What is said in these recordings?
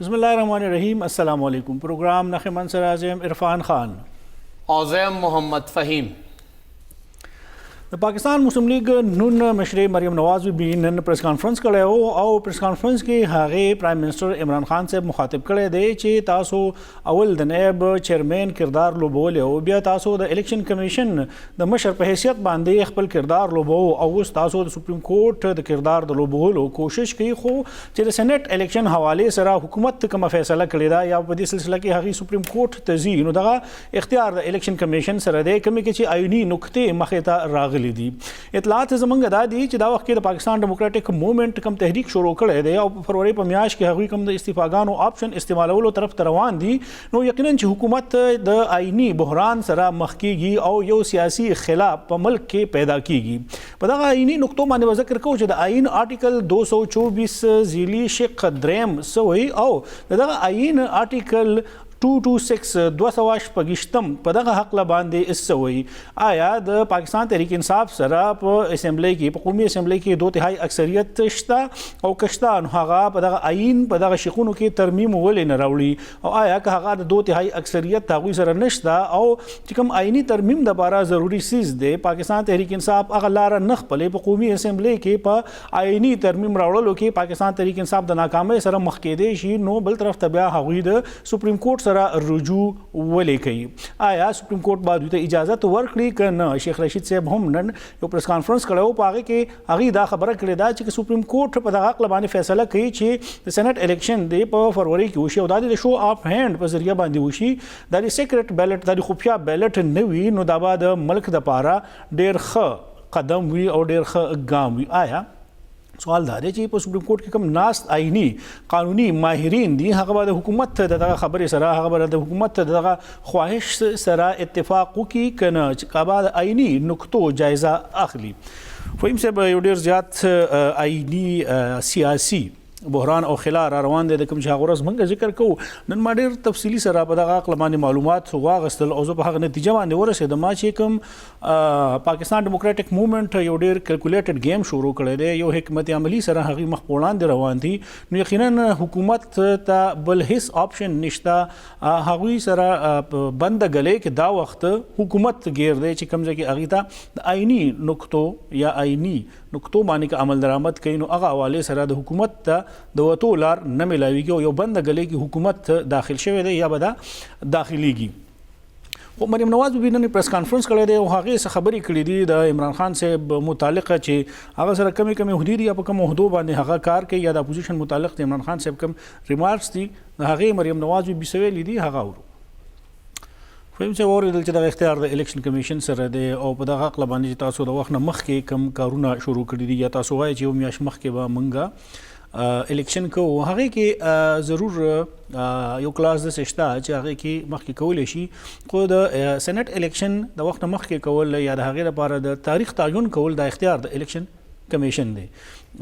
बिस्मिल्लाहिर्रहमानिर्रहीम। अस्सलाम वालेकुम। प्रोग्राम नख़ मंसर आज़म इरफान ख़ान औज़ैम मोहम्मद फ़हीम। د पाकिस्तान मुस्लिम लीग नून मशरे मरियम नवाज भी नन प्रेस कॉन्फ्रेंस कड़े हो और प्रेस कॉन्फ्रेंस के हागे प्राइम मिनिस्टर इमरान खान साहब मुखातिब करे दे चे तासो अवल द नैब चेयरमैन किरदार लोबोले हो बिया तासो द इलेक्शन कमीशन द मशर पे हैसियत बांधे खपल किरदार लोबो और तासो द सुप्रीम कोर्ट द किरदार द लोबोलो कोशिश की खो चे द सेनेट इलेक्शन हवाले सरा हुकूमत का फैसला करे दा या बदी सिलसिला के हागी सुप्रीम कोर्ट तजी नो दगा इख्तियार द इलेक्शन कमीशन सरा दे कमी के चे आईनी नुक्ते मखेता रागली दी इतलात जमंग अदा दी च दा वक्त के पाकिस्तान डेमोक्रेटिक मूवमेंट कम तहरीक शुरू करे दे और फरवरी पर म्याश के हगी कम इस्तीफागान ऑप्शन इस्तेमाल तरफ तरवान दी नो यकीनन हुकूमत द आईनी बहरान सरा मखकीगी और यो सियासी खिलाफ मुल्क के पैदा कीगी पदा आईनी नुक्तों माने वज़िक्र को द आईन आर्टिकल 224 झीली शिक द्रेम सवई और द आईन आर्टिकल 226 200 पगिश्तम पदग हक बांधे इससे आया द पाकिस्तान तहरीक इंसाफ सरा असम्बली की कौमी असम्बली की 2/3 अक्सरियत शता और कश्ता हगा पदग आइन पदग शिकुन की तरमीम वले न रावड़ी और आया कि हगा 2/3 अक्सरियत तागुई सर नश्ता और चिकम आइनी तरमीम दबारा ज़रूरी चीज़ दे पाकिस्तान तहरीक इंसाफ अगलारा नख पले कौमी असम्बली के प आइनी तरमीम रावड़ो के पाकिस्तान तहरीक इंसाफ द नाकाम सर मखकेदे शी नो बल तरफ तबिया हगी द सुप्रीम कोर्ट सरा रुजू वले कई आया सुप्रीम कोर्ट बाद इजाज़त वर्कड़ी कर न शेख रशीद साहब हम नन यो प्रेस कॉन्फ्रेंस करो पागे के आगे दा खबर करे दा कि सुप्रीम कोर्ट पदाक लबाने फैसला कई छे सेनेट इलेक्शन दे पर फरवरी की उशी दादी शो ऑफ हैंड पर जरिया बांधी उशी दादी सीक्रेट बैलेट दादी खुफिया बैलेट नवी नुदाबाद मल्क द पारा डेर ख कदम हुई और डेर ख गाम हुई आया सवाल दादे चाहिए पर सुप्रीम कोर्ट के कम नास्त आईनी कानूनी माहिरीन दी हकबाद हुकूमत दगा खबर सरा हकबाद हुकूमत दगा ख्वाहिश सरा इत्तेफाक की कन काबाद आईनी नुक्तो जायज़ा आखली फ़हीम साहब योडेर ज़्यात आईनी सियासी बहरान और खिला रवान दे कम शागरस मंग जिक्र को नन माडेर तफसीली सरा पदा लमानी मालूमात हुआ गस्तल और हक नतीजा माने वरसे दमा कम पाकिस्तान डेमोक्रेटिक मूवमेंट यो डेर कैलकुलेटेड गेम शुरू करे दे यो हिकमत अमली सरा हकी मखपोड़ान दे रवान थी यकीनन हुकूमत ता बल हिस ऑप्शन निश्ता हगी सरा बंद गले के दा वक्त हुकूमत गेर दे चिकम जे की अगीता आईनी नुक्तो या आईनी नुक्तो मानी का अमल दरामद कई नो अगा वाले सरा द हुकूमत ता दवतो लार न मिलावी की यो बंद गले की हुकूमत दाखिल शवे दे या बदा दाखिली की वो मरियम नवाज भी ने प्रेस कॉन्फ्रेंस करे दे हागे से खबरी कड़ी दी द इमरान खान से मुतालिक चे अगर सर कमी कमी हुदीर या कम उहदो बांधे हगा कार के या द अपोजिशन मुतालिक इमरान खान से कम रिमार्क्स थी हागे मरियम नवाज भी सवेली दी हगा फ़हीम से और दिल च इख्तियार द इलेक्शन कमीशन सर दे और पदा हक लबानी तासो द वक्त मख के कम कारूना शुरू कड़ी दी या तासो है जो मियाश मख के बा मंगा इलेक्शन को हागे के ज़रूर यो क्लास द सेश्ता चाहे कि मख के कौल शी खुद सेनेट इलेक्शन द वक्त मख के कौल या द हागे द पार द तारीख तायुन कौल द इख्तियार the election commission they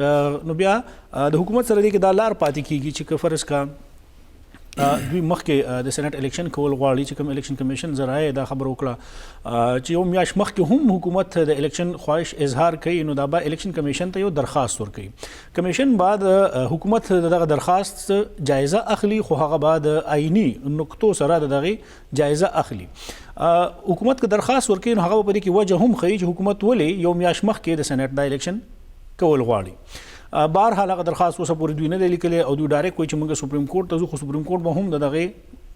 know बिया द हुकूमत सर दे के दालार पाती की चिक फ़र्ज़ का दुई मख के द सेनेट इलेक्शन कौल गाड़ी चिकम इलेक्शन कमीशन जराए दा खबर उकड़ा चियो मियाश मख के हम हुकूमत द इलेक्शन ख्वाहिश इजहार कई नुदाबा इलेक्शन कमीशन तो यो दरखास्त और कई कमीशन बाद हुकूमत दा दरखास्त जायज़ा अखली खुहा बाद आईनी नुक्तो सरा दगी जायज़ा अखली हुकूमत का दरखास्त और कई हगा पदी की वजह हम खई हुकूमत वले यो मियाश मख के द सेनेट दा इलेक्शन कौल गाड़ी बार हाल दरखास्त वो सब पूरी दुनिया दे लिखे और दू डायरेक्ट कोई चमंगे सुप्रीम कोर्ट तो सुप्रीम कोर्ट में हम दगे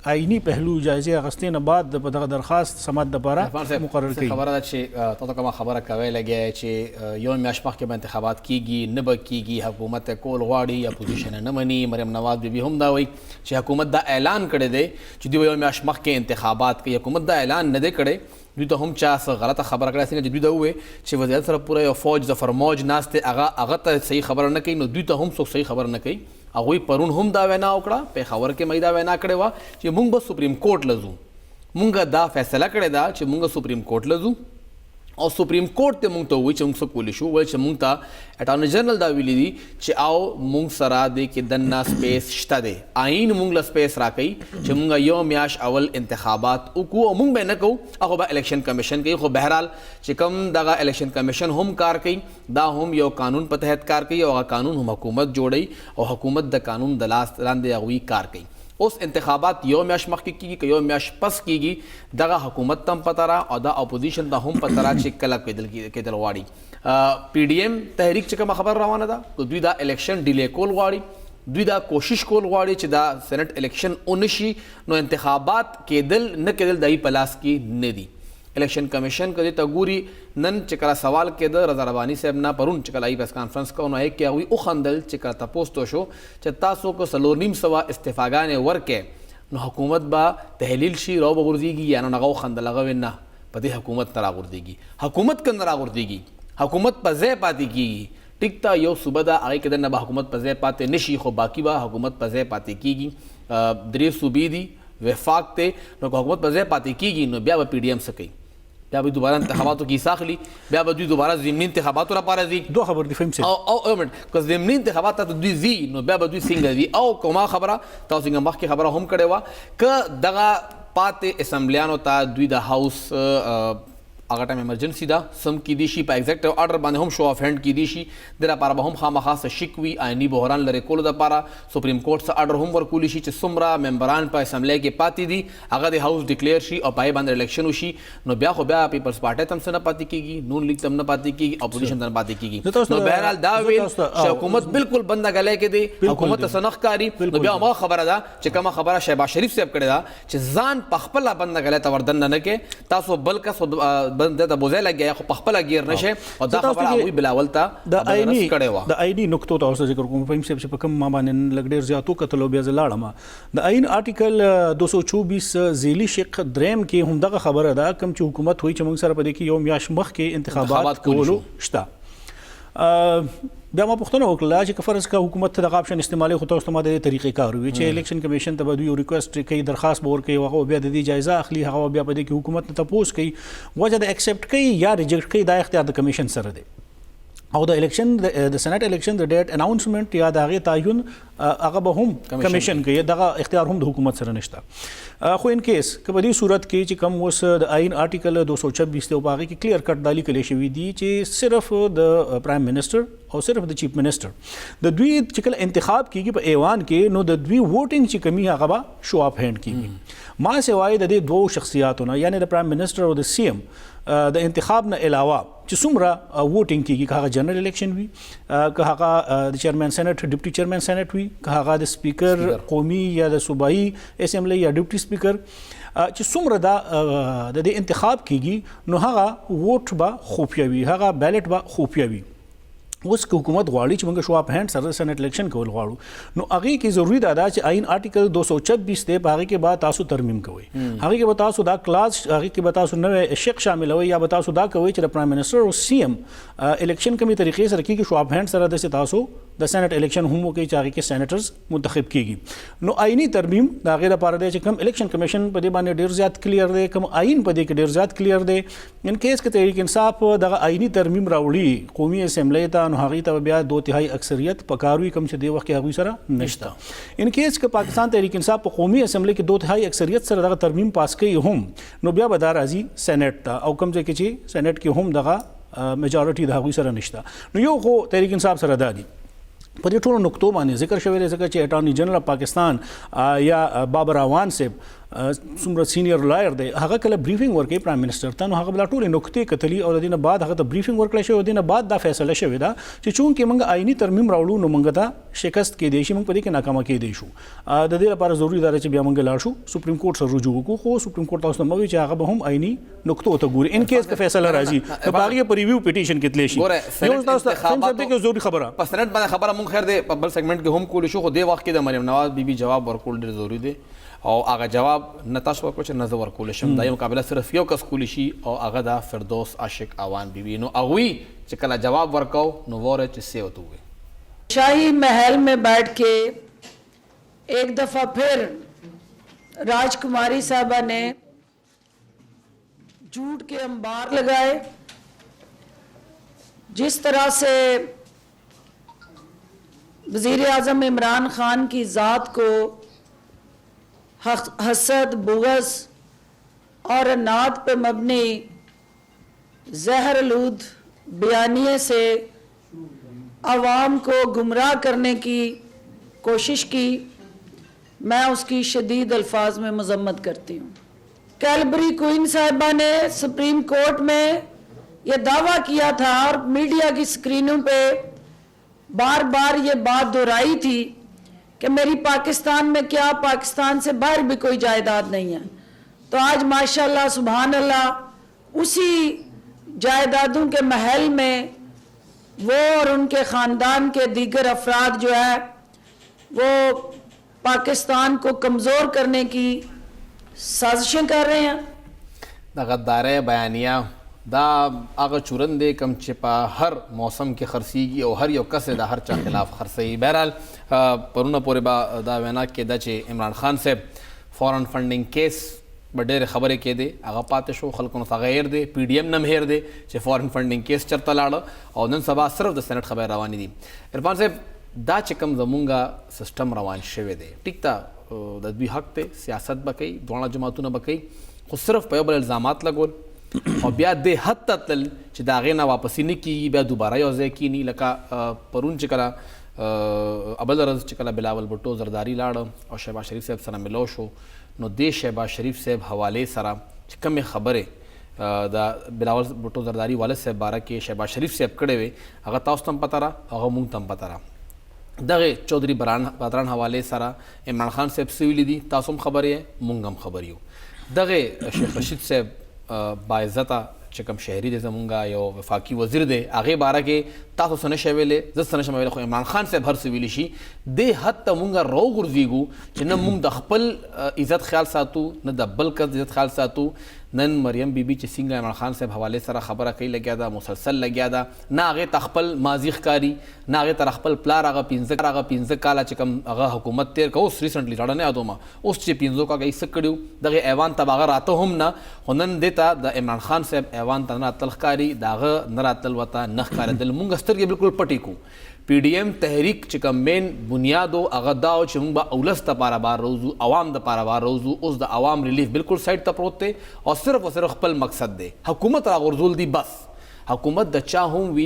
आईनी पहलू जायजे अगस्ते न बाद दरखास्त समात दपारा मुकर्रर की खबर अच्छे तो कमा खबर कवे लगे चे योम याशमख के इंतखाबात कीगी नब कीगी हुकूमत कोल वाड़ी या पोजीशन न मनी मरियम नवाज भी हम दा वही चे हुकूमत दा ऐलान करे दे जुदी योम याशमख के इंतखाबात के हुकूमत दा ऐलान न दे करे दुई तो हम चास गलत खबर करा सिंह दुई हुए चे वज़ीर सर पूरा यो फौज जफर मौज नास्ते अगत सही खबर न कही नो दुई तो हम सो सही खबर न कही अगोई परुन हम दावे ना उकड़ा पे खबर के मई दावे ना करे वा चे मुंग बस सुप्रीम कोर्ट लजू मुंगा दा फैसला करे दा चे मुंगा सुप्रीम कोर्ट लजू او سپریم کورټ ته مونږ ته وایي چې مونږ څه کولی شو وایي چې مونږ ته اټارني جنرال دا ویلي دي چې او مونږ سره د کې دننه سپیس شته دی آئین مونږ له سپیس راکوي چې مونږ یو میاشت اول انتخابات وکړو او مونږ به نه کوو هغه به الیکشن کمیشن کوي خو بهرحال چې کوم دغه الیکشن کمیشن هم کار کوي دا هم یو قانون په تحت کار کوي او هغه قانون هم حکومت جوړوي او حکومت د قانون د لاس لاندې هغوی کار کوي اوس انتخابات یو میاشت مخکې کیږي که یو میاشت پس کیږي دغه حکومت ته هم پته را او دا اپوزیشن ته هم پته را چې کله کېدل غواړي پی ډي ایم تحریک چې کومه خبر روانه ده دوی دا الیکشن ډیلی کول غواړي دوی دا کوشش کول غواړي چې دا سینټ الیکشن ونشي نو انتخابات کېدل نه کېدل د په لاس کې نه دي الیکشن کمیشن کدی ته ګوري نن چې کله سوال کېده رضا رباني صاحب نه پرون چې کله پریس کانفرنس کوو نو کې هغوی وخندل چې کله تپوس تو شو چې تاسو که 4.5 استعفاګانې ورکې نو حکومت به تحلیل شي رو به غورځېږي یا نو هغه وخندل هغه ویل نه په دې حکومت نه راغورځېږي حکومت که نه راغورځېږي حکومت په ځای پاتې کېږي ټیک ته یو صوبه ده هغې کې دننه به حکومت په ځای پاتې نشي خو باقي به حکومت په ځای پاتې کېږي 3 صوبې دي وفاق ته نو که حکومت په ځای پاتې کېږي نو بیا به پی ډي ایم څه کوي بیا به دوباره انتخاباتو کې حصه اخلي بیا به دوی دوباره ضمني انتخاباتو لپاره ځي دوه خبر دي فهم سي او که ضمني انتخابات ته دوی ځي نو بیا به دوی څنګه ځي او کومه خبره تاسو څنګه مخکې خبره هم کړې وه که دغه پاتې اسمبلیانو ته دوی د هاوس هغه ټایم ایمرجنسي ده سم کیدی شي په ایگزیکټیو آرډر باندې هم شو اف هینډ کیدی شي د لپاره به هم خامخا څه شک وي آئیني بحران لرې کولو دپاره سپریم کورټ څه آرډر هم ورکولی شي چې څومره ممبران په اسمبلی کې پاتې دي هغه د هاوس ډکلیر شي او پای باندې الیکشن وشي نو بیا خو بیا پیپلز پارټۍ ته هم څه نه پاتې کېږي نون لیگ ته هم نه پاتې کېږي اپوزیشن ته نه پاتې کېږي نو بهرحال دا ویل چې حکومت بالکل بنده غلی کې دی حکومت ته څه نه ښکاري نو بیا هماغه خبره ده چې کومه خبره شهباز شریف صاحب کړې ده چې ځان پخپله بنده غلی ته وردننه نه کې تاسو بل کس بنده ته بوځی لګیا خو پخپله ګیر نشي او دا خبره هغوی بلاول ته د آئیني کړې وه د آئیني نقطو ته اوس ذکر کوم فهم صاحب چې په کوم ما باندې لږ ډېر زیات وکتلو بیا زه لاړم د آئین آرټیکل 224 ذیلي شق دریم کې هم دغه خبره ده کوم چې حکومت وایي چې موږ سره په دې کې یو میاشت مخکې انتخابات کولو شته بیا ما پوښتنه وکړه چې که فرض که حکومت ته دغه آپشن استعمالوي خو تاسو ته ما د دې طریقې کار وي چې الیکشن کمیشن ته به دوی ریکویسټ کوي درخواست به ورکوي هغه بیا د دې جایزه اخلي هغه بیا په دې کې حکومت نه تپوس کوي وجه د ایکسپټ کوي یا ریجیکټ کوي دا اختیار د کمیشن سره دی او د الیکشن د سېنات الیکشن د ډیټ اناونسمنت یا د هغې تعین هغه به هم کمیشن کوي دغه اختیار هم د حکومت سره نشته خو ان کیس که په دې صورت کې چې کوم اوس د آئین آرټیکل 226 دی او په هغې کې کلیر کټ دا لیکلی شوي دي چې صرف د پرایم منسټر او صرف د چیف منسټر د دوی چې کله انتخاب کیږي په ایوان کې نو د دوی ووټینګ چې کمی هغه به شو اف هینډ کیږي ما سوای د دې دوه شخصیاتونو یعنی د پرایم منسټر او د سی ایم د انتخاب نه علاوه چې څومره ووټینګ کیږي که هغه جنرال الیکشن وي که هغه د چیرمن سېنټ ډیپټي چیرمن سېنټ وي که هغه د سپیکر قومي یا د صوبایي اسمبلی یا ډیپټي سپیکر چې څومره د دې انتخاب کیږي نو هغه ووټ به خفیه وي هغه بیلټ به خفیه وي اوس که حکومت غواړي چې موږ شو اپ هینډ سره سېنټ الیکشن کول غواړو نو هغې کې ضروري دا ده چې آئین آرټیکل 226 دی په هغې کې به تاسو ترمیم کوئ هغې کې به تاسو دا کلاس هغې کې به تاسو نوی شق شاملوئ یا به تاسو دا کوئ چې د پرایم منسټر او سی ایم الیکشن کومې طریقې سره کېږي شو اپ هینډ سره داسې تاسو د سېنټ الیکشن هم وکړي چې هغې کې سېنیټرز منتخب کېږي نو آئیني ترمیم د هغې لپاره دی چې کوم الیکشن کمیشن په دې باندې ډېر زیات کلیر دی کوم آئین په دې کې ډېر زیات کلیر دی ان کیس که تحریک انصاف دغه آئیني ترمیم راوړي قومي اسمبلی ته نو هغې ته بیا 2/3 اکثریت پکار وي کوم چې دې وخت کې هغوی سره نشته ان کیس که پاکستان تحریک انصاف په قومي اسمبلی کې 2/3 اکثریت سره دغه ترمیم پاس کوي هم نو بیا به دا راځي سېنیټ ته او کوم ځای کې چې سېنیټ کې هم دغه میجارټي د هغوی سره نشته نو یو خو تحریک انصاف سره دا دي په دې ټولو نقطو باندې ذکر شوی دی ځکه چې اټارني جنرال پاکستان یا بابر اعوان صاحب څومره سینیر لایر دی هغه کله بریفینګ ورکوي پرایم منسټر ته نو هغه بلا ټولې نقطې کتلي او د دې نه بعد هغه ته بریفینګ ورکړی شوی او د دې نه بعد دا فیصله شوې ده چې چونکې موږ آئیني ترمیم راوړو نو موږ ته شکست کېدی شي موږ په دې کې ناکامه کیدی شو د دې لپاره ضروري ده چې بیا موږ لاړ شو سپریم کورټ سره رجوع وکړو خو سپریم کورټ تاسو ته موي چې هغه به هم آئیني نقطو ته ګوري ان کیس که فیصله راځي نو هغه په ریویو پټیشن کې تللی شي یو تاسو ته څه ضروري خبره په سېنټ باندې خبره مونږ خیر دی په بل سیګمنټ کې هم کولی شو خو دې وخت کې د مریم نواز بیبي جواب ورکول ډېر ضروري دی او هغه جواب نه تاسو ورکړو چې نه زه ورکولی شم دا یو مقابله صرف یو کس کولی شي او هغه د فردوس عاشق اعوان بیبي نو هغوی چې کله جواب ورکو نو وره چې څه ورته ووایي शाही महल में बैठ के एक दफ़ा फिर राजकुमारी साहबा ने झूठ के अंबार लगाए जिस तरह से वज़ीर आज़म इमरान खान की ज़ात को हसद, बुग़्ज़ और अनाद पे मबनी ज़हरलूद बयानिए से आवाम को गुमराह करने की कोशिश की, मैं उसकी शदीद अल्फाज में मज़म्मत करती हूँ। कैलबरी क्वीन साहिबा ने सुप्रीम कोर्ट में यह दावा किया था और मीडिया की स्क्रीनों पे बार बार ये बात दोहराई थी कि मेरी पाकिस्तान में क्या, पाकिस्तान से बाहर भी कोई जायदाद नहीं है। तो आज माशाल्लाह सुभान अल्लाह उसी जायदादों के महल में वो और उनके ख़ानदान के दीगर अफराद जो है वो पाकिस्तान को कमज़ोर करने की साजिशें कर रहे हैं। द गद्दारे बयानिया दा आगा चूरन दे कम चिपा हर मौसम के खरसीगी और हर यो कसे दा हर चा खिलाफ खरसई। बहरहाल परुना पूरे बा दा वेना के दचे इमरान खान से फॉरेन फंडिंग केस बडेर खबरें के दे आगा पाते शो खलकों तगैर दे PDM नम हेर दे चे फॉरेन फंडिंग केस चरता लाड़ और नन सभा सिर्फ द सेनेट खबर रवानी दी। इरफान साहब दा चिकम जमूंगा सिस्टम रवान शेवे दे टिकता ददबी हक ते सियासत बकई दोना जमातों न बकई खुद सिर्फ पयोबल इल्ज़ामात लगोल और बिया दे हद तल च दागे ना वापसी नहीं की बिया दोबारा योजे की नहीं लका परून चिकला अबल रज चिकला बिलावल भुट्टो जरदारी लाड़ और शहबाज शरीफ साहब सरा मिलोश हो नो दे शहबाज शरीफ साहब हवाले सरा कम खबरें दा बिलावल भुट्टो जरदारी वाले साहब बारा के शहबाज शरीफ साहब कड़े हुए अगर ताउस तम पता रहा अगर मुंग तम पता रहा दगे चौधरी बदरान हवाले सरा इमरान खान साहब सिविली दी तासुम खबर है मुंगम खबरियो दगे शेख रशीद साहब बाइज़्ज़ता चकम शहरी दे जमूंगा यो वफाकी वज़ीर दे आगे बारा के तासो सने शवेले जद सने शवेले खो इमरान खान साहब हर सिविली शी दे हद तमुंगा रो गुर्जीगु न मुंग द खपल इज़्ज़त ख्याल सातू न दब्बल का इज़्ज़त ख्याल सातू नन मरियम बीबी चिसिंगा इमरान खान साहब हवाले सरा खबर कई लग गया था मुसलसल लग गया था ना आगे तखपल माजिख कारी ना आगे तरखपल प्लार आगा पिंज़ काला चिकम आगा हुकूमत तेर का उस रिसेंटली लड़ने आदोमा उस चे पिंज़ों का गई सकड़ियो दगे ऐवान तब अगर आतो हम ना हुनन देता द इमरान खान साहब ऐवान तना तलखकारी दाग नरा तलवता नखकार दिल मुंगस्तर के बिल्कुल पटिकू PDM तहरीक चिकम मेन बुनियादो अगदाओ चिमुंबा औलस तपारा बार रोजू अवाम द पारा बार रोजू उस द अवाम रिलीफ बिल्कुल साइड तपरोते और सिर्फ खपल मकसद दे हुकूमत रागुरजुल दी बस हुकूमत द चाहूँ वी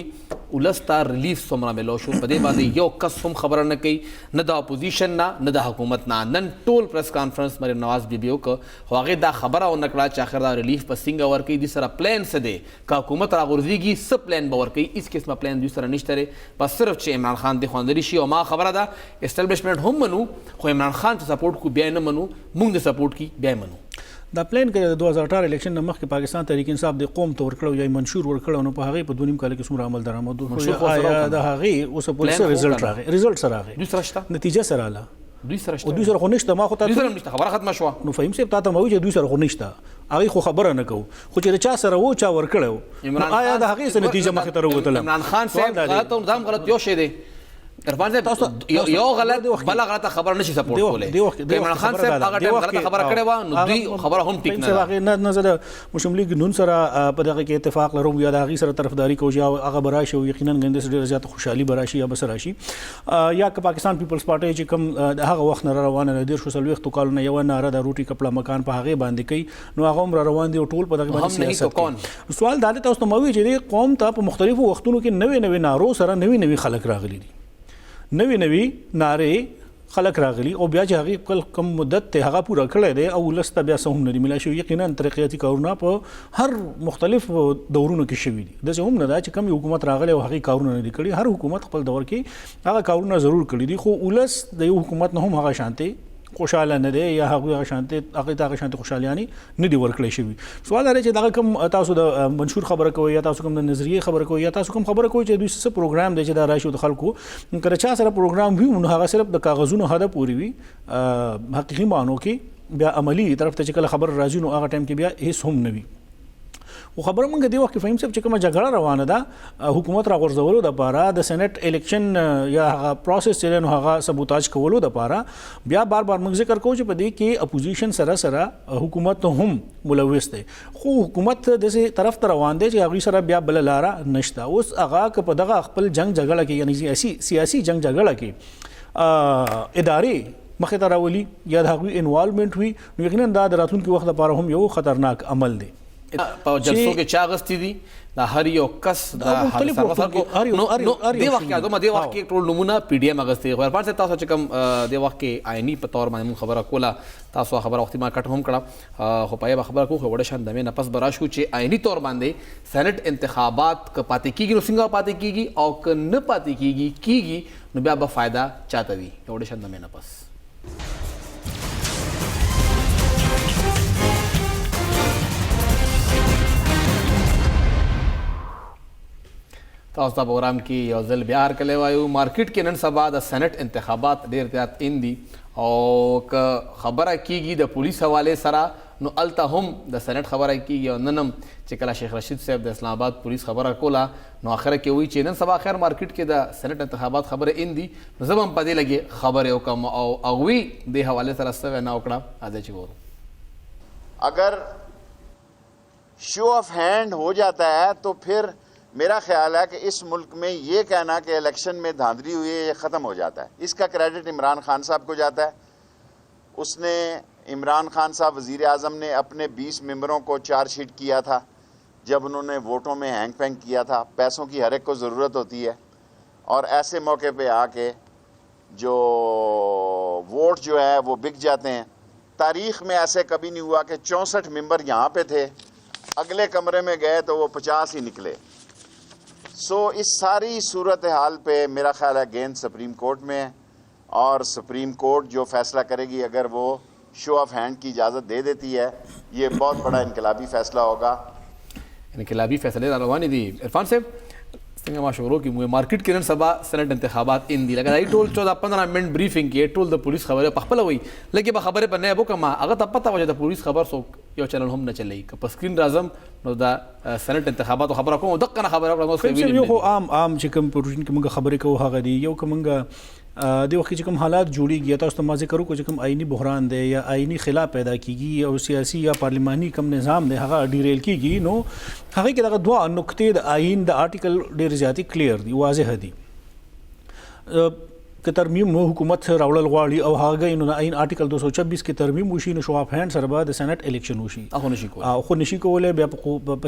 उलस्ता रिलीफ सोमरा में लोशो पदे बादे यो कस हम खबर न कई न द अपोजिशन ना न द हुकूमत ना नन टोल प्रेस कॉन्फ्रेंस मरे नवाज बीबीओ को वागे दा खबर और नकड़ा चाखर दा रिलीफ पर सिंग और कई दिसरा प्लान से दे का हुकूमत रागुरजीगी सब प्लान बावर कई इस किस्म प्लान दूसरा निश्तरे बस सिर्फ चे इमरान खान दे खानदरी शी और माँ खबर दा एस्टेब्लिशमेंट हम मनू खो इमरान खान से सपोर्ट को ब्याह न मनू मुंग दे सपोर्ट की ब्याह मनू دا پلان کې 2018 الیکشن نه مخکې پاکستان تحریک انصاف د قوم ته ورکړو یا منشور ورکړو نو په هغه په دونیم کال کې څومره عمل درآمد وکړو د هغه اوس په څه ریزلټ سره راغی دوسرا شته نتیجه سره اله دوی سره شته او دوی سره خو نشته ما خو ته دوی سره نشته خبره ختمه شو نو فهم سي ته مو چې دوی سره خو نشته هغه خو خبره نه کو خو چې چا سره وو چا ورکړو آیا د هغه څه نتیجه مخه ته وروتله عمران خان صاحب غلط او نظام غلط یو شی دی عرفان صاحب یو غلط بل غلطه خبر نشي سپورټ کوله عمران خان صاحب هغه ټیم غلطه خبره کړې و نو دوی خبره هم ټیک نه هغه نه نظر مسلم لیگ نون سره په دغه کې اتفاق لرو یا د هغه سره طرفداري کوي هغه براشي او یقینا غندې سره زیات خوشحالي براشي یا بس راشي یا که پاکستان پیپلز پارټي چې کوم هغه وخت نه روانه نه دیر شو سلويخ تو کال نه یو نه را د روټي کپړه مکان په هغه باندې کوي نو هغه هم روان دي ټول په دغه باندې سیاست سوال دا تاسو ته موي چې قوم ته په مختلفو وختونو کې نوې نارو سره نوې خلک راغلي دي نوی نارې خلک راغلي او بیا چې هغه کم مدت ته هغه پوره کړی دی او لسته بیا سهم نه دی ملا شو یقینا ترقیاتي کارونه په هر مختلف دورونو کې شوي دي د هم نه دا چې کم حکومت راغلی او هغه کارونه نه دي کړي هر حکومت خپل دور کې هغه کارونه ضرور کړي دي خو ولس د یو حکومت نه هم هغه شانتي خوشاله نه دی یا هغه شانتي هغه شانتي خوشالياني نه دی ورکړی شوی سوال لري چې دا کوم تاسو د منشور خبره کوي یا تاسو کوم د نظریه خبره کوي یا تاسو کوم خبره کوي چې دوی څه پروګرام دی چې دا راشي د خلکو کله چا سره پروګرام وي نو هغه صرف د کاغذونو هدا پوری وي حقيقي معنو کې بیا عملی طرف ته چې کله خبر راځي نو هغه ټایم کې بیا هیڅ هم نه وي خو خبره مونږ دی وخت فهم صاحب چې کومه جګړه روانه ده حکومت را غورځولو د پاره د سېنات الیکشن یا هغه پروسس چې نو هغه سبوتاج کولو د پاره بیا بار بار موږ ذکر کوو چې په دې کې اپوزیشن سره حکومت هم ملوث دی خو حکومت د سي طرف ته روان دی چې هغه سره بیا بل لاره نشته اوس هغه په دغه خپل جنگ جګړه کې یعنی سیاسي جنگ جګړه کې ادارې مخې ته راولي یا د هغوی انوالومنټ وي نو یقینا دا د راتلونکي وخت لپاره هم یو خطرناک عمل دی په جلسو کې چا غستی دي دا هر یو کس د مختلف نو دی وخت کې د وخت کې ټول نمونه پی ډی ایم غستی غیر پات تاسو چې کوم د وخت کې آئینی په تور باندې خبره کوله تاسو خبره وختي ما کټ هم کړه خو پای خبره کوو وړه شان د مې نفس براشو چې آئینی تور باندې سېنات انتخابات ک پاتې کیږي نو څنګه پاتې کیږي او ک نه پاتې کیږي نو بیا به فائدہ چاته وي وړه شان د مې نفس تاسو ته پروګرام کې یو ځل بیا هرکلی وایو مارکیټ کې نن سبا د سېنات انتخابات ډېر زیات ان دي او که خبره کیږي د پولیس حوالې سره نو الته هم د سېنات خبره کیږي او نن هم چې کله شیخ رشید صاحب د اسلام آباد پولیس خبره کوله نو اخره کې وایي چې نن سبا خیر مارکیټ کې د سېنات انتخابات خبره ان دي نو زه به هم په دې لګې خبرې وکړم او هغوی دې حوالې سره څه وینا وکړه راځئ چې وورو अगर शो ऑफ हैंड हो जाता है तो फिर मेरा ख्याल है कि इस मुल्क में ये कहना कि इलेक्शन में धांधली हुई है ये ख़त्म हो जाता है। इसका क्रेडिट इमरान खान साहब को जाता है। उसने इमरान खान साहब वज़ीर आज़म ने अपने 20 मेंबरों को चार्जशीट किया था जब उन्होंने वोटों में हैंग पैंग किया था। पैसों की हर एक को ज़रूरत होती है और ऐसे मौके पे आके जो वोट जो है वो बिक जाते हैं। तारीख़ में ऐसे कभी नहीं हुआ कि 64 मेंबर यहाँ पे थे, अगले कमरे में गए तो वो 50 ही निकले। इस सारी सूरत हाल पे मेरा ख्याल है गेंद सुप्रीम कोर्ट में है और सुप्रीम कोर्ट जो फैसला करेगी अगर वो शो ऑफ हैंड की इजाज़त दे देती है ये बहुत बड़ा इनकलाबी फैसला होगा। इनकलाबी फैसले روانې دي عرفان صاحب څنګه ما شروع کې مارکیټ کې نن سبا سېنات انتخابات ان دي لکه دا ټول 14-15 منټ بریفینګ کې ټول د پولیس خبره په خپل وي لکه به خبره په نه وکما هغه ته پته وجه د پولیس خبر سو یو چینل هم نه چلی که په سکرین راځم نو دا سېنات انتخابات خبره کوم دغه خبره کوم یو عام چې کوم پروژن کې موږ خبرې کوو هغه دی یو کومه د وخت چې کوم حالات جوړیږي تاسو ته ما ذکر وکړو چې کوم آئینی بحران دی یا آئینی خلاف پیدا کیږي او سیاسي یا پارلیماني کوم نظام دی هغه ډیریل کیږي نو هغه کې دغه دوه نقطې د آئین د آرټیکل ډیر زیاتې کلیر دي واضح دي که ترمیم نو حکومت راوړل غواړي او هغه نو آئین آرټیکل 226 کې ترمیم وشي نو شو اف هاند سره به د سېنات الیکشن وشي خو نشي کولای بیا په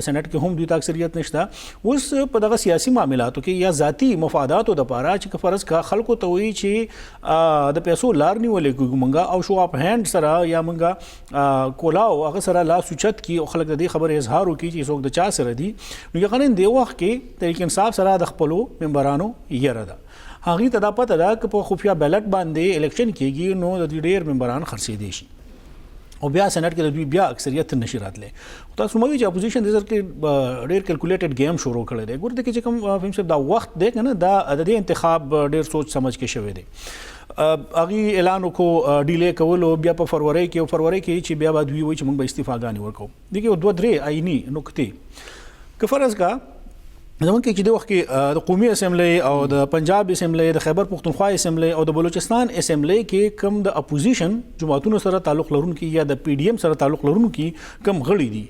سېنات کې هم دوی ته اکثریت نشته اوس په دغه سیاسي معاملاتو کې یا ذاتی مفاداتو د پاره چې فرض کا خلکو ته وایي چې د پیسو لار نیولې کوي مونږه او شو اف هاند سره یا مونږه کولاو هغه سره لا سوچت کی او خلک د دې خبر اظهار وکړي چې څوک د چا سره دي نو یقینا د وخت کې تحریک انصاف سره د خپلو ممبرانو یره ده هغه ته دا پته ده چې په خفیا بیلټ باندې الیکشن کېږي نو د ډېر ممبران خرڅېدي شي او بیا سېنات کې د دوی بیا اکثریت نشي راتلی تاسو مو چې اپوزیشن د زر کې ډېر کیلکولیټډ گیم شروع کړی دی ګوره کې چې کوم فهم صاحب دا وخت دی کنه دا د دې انتخاب ډېر سوچ سمجھ کې شوی دی هغه اعلان وکړو ډیلی کولو بیا په فروری کې چې بیا دوی وایي چې موږ به استعفاګانې ورکوو دغه دوه درې آئینی نقطې که فرض کا زمونږ کې چې د وخت کې د قومي اسمبلی او د پنجاب اسمبلی د خیبر پختونخوا اسمبلی او د بلوچستان اسمبلی کې کم د اپوزیشن جماعتونو سره تعلق لرونکي یا د پی ډی ایم سره تعلق لرونکي کم غړي دي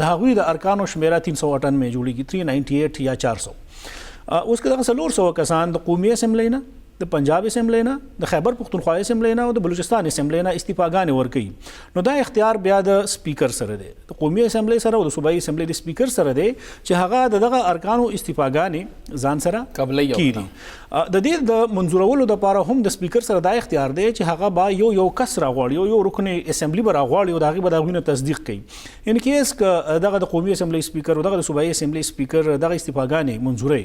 د هغوی د ارکانو شمیره 398 جوړیږي 398 یا 400 اوس که دغه 400 کسان د قومي اسمبلی نه د پنجاب اسمبلی نه د خیبر پختونخوا اسمبلی نه او د بلوچستان اسمبلی نه استعفاګانې ورکوي نو دا اختیار بیا د سپیکر سره دی د قومي اسمبلی سره او د صوبایي اسمبلی د سپیکر سره دی چې هغه دغه ارکانو استعفاګانې ځان سره کیږي د دې د منظورولو لپاره هم د سپیکر سره دا اختیار دی چې هغه با یو کس راغواړي یو رکن اسمبلی به راغواړي او دغه به دغه تصدیق کوي ان کیس که دغه د قومي اسمبلی سپیکر او دغه د صوبایي اسمبلی سپیکر دغه استعفاګانې منظوري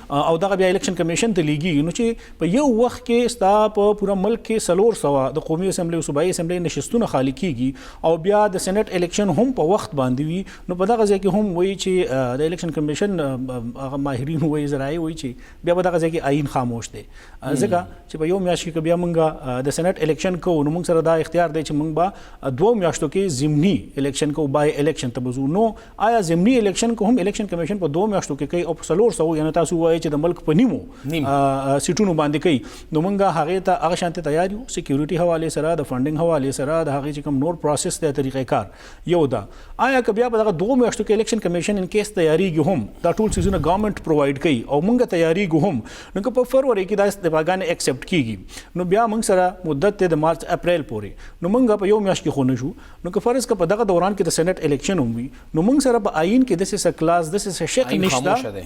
او دغه بیا الیکشن کمیشن ته لیږي نو چې په یو وخت کې ستا په پوره ملک کې سلور سوا د قومي اسمبلی او صوبایي اسمبلی نشستونه خالی کیږي او بیا د سېنات الیکشن هم په وخت باندې وي نو په دغه ځای کې هم وایي چې د الیکشن کمیشن هغه ماهرین وایي زرایي وایي چې بیا په دغه ځای کې آئین خاموش دی ځکه چې په یو میاشت کې بیا موږ د سېنات الیکشن کوو نو موږ سره دا اختیار دی چې موږ به 2 میاشتو کې ضمني الیکشن کوو بای الیکشن ته بزو نو آیا ضمني الیکشن کو هم الیکشن کمیشن په 2 میاشتو کې کوي او په سلور سو یعنی تاسو وایي چې د ملک په نیمو سیټونو باندې کوي نو موږ هغه ته هغه شانته تیار یو سکیورټي حواله سره د فندینګ حواله سره د هغه چې کوم نور پروسس دی طریقې کار یو دا آیا که بیا په دغه 2 میاشتو کې الیکشن کمیشن ان کیس تیاریږي هم دا ټول سیزونه ګورنمنت پرووایډ کوي او موږ تیاریږو هم نو که په فروری کې دا استفاګان ایکسپټ کیږي نو بیا موږ سره مدت د مارچ اپریل پورې نو موږ په یو میاشت کې خو نه شو نو که فرض که په دغه دوران کې د سېنات الیکشن هم وي نو موږ سره په آئین کې د څه کلاس د څه شق نشته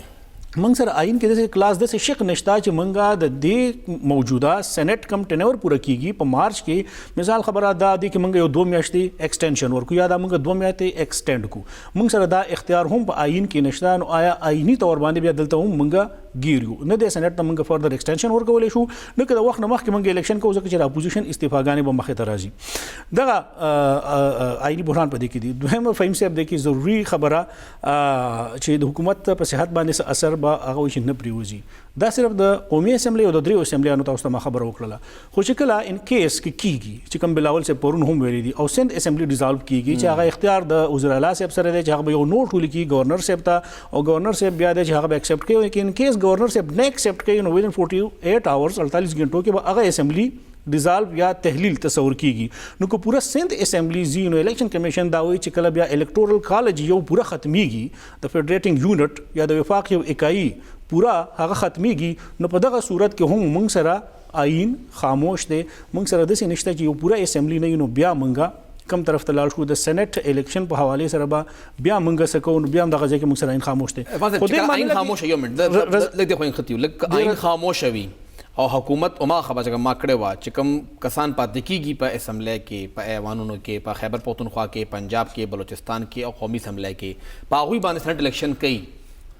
موږ سره آئین کې د کلاس د شق نشته چې موږ د دې موجوده سېنات کم ټینور پوره کیږي په مارچ کې مثال خبره دا دی چې موږ یو 2 میاشتې ایکسټینشن ورکو یا دا موږ 2 میاشتې ایکسټند کو موږ سره دا اختیار هم په آئین کې نشته نو آیا آئینی تور باندې بیا دلته هم موږ ګیرو نه د سېنات ته موږ فردر ایکسټینشن ورکولې شو نو که د وخت نه مخکې موږ الیکشن کوو ځکه چې د اپوزیشن استعفاګانې به مخې ته راځي دغه آئینی بحران په دې کې دی دویمه فهیم صاحب دی کې ضروري خبره چې د حکومت په صحت باندې اثر به هغه وشي نه پریوزي دا صرف د قومي اسمبلی او د دریو اسمبلیانو تاسو ته خبر وکړه خو چې کله ان کیس کې کیږي چې کوم بلاول سے پرون هم ویلي دي او سند اسمبلی ډیزالو کیږي چې هغه اختیار د وزیر اعلی صاحب سره دی چې هغه یو نوٹ ولیکي گورنر صاحب ته او گورنر صاحب بیا دی چې هغه ایکسپټ کوي چې ان کیس گورنر صاحب نه ایکسپټ کوي نو ویدن 48 آورز 48 غنټو کې به هغه اسمبلی ډیزالو یا تحلیل تصور کیږي نو کو پورا سند اسمبلی زی نو الیکشن کمیشن دا وایي چې کله بیا الیکټورل کالج یو پورا ختميږي د فیډریټینګ یونټ یا د وفاق یو اکایي پورا هغه ختميږي نو په دغه صورت کې هم موږ سره آئین خاموش دی موږ سره د څه نشته چې یو پورا اسمبلی نه نو بیا موږ کم طرف ته لاړ شو د سېنات الیکشن په حواله سره بیا موږ سکو نو بیا دغه ځکه موږ سره آئین خاموش دی خو دې آئین خاموش یو منټ لګ دی خو خطیو لګ آئین خاموش وي او حکومت او ما خبره چې ما کړې وا چې کم کسان پاتې کیږي په اسمبلی کې په ایوانونو کې په خیبر پختونخوا کې پنجاب کې بلوچستان کې او قومي اسمبلی کې په هغوی باندې سېنات الیکشن کوي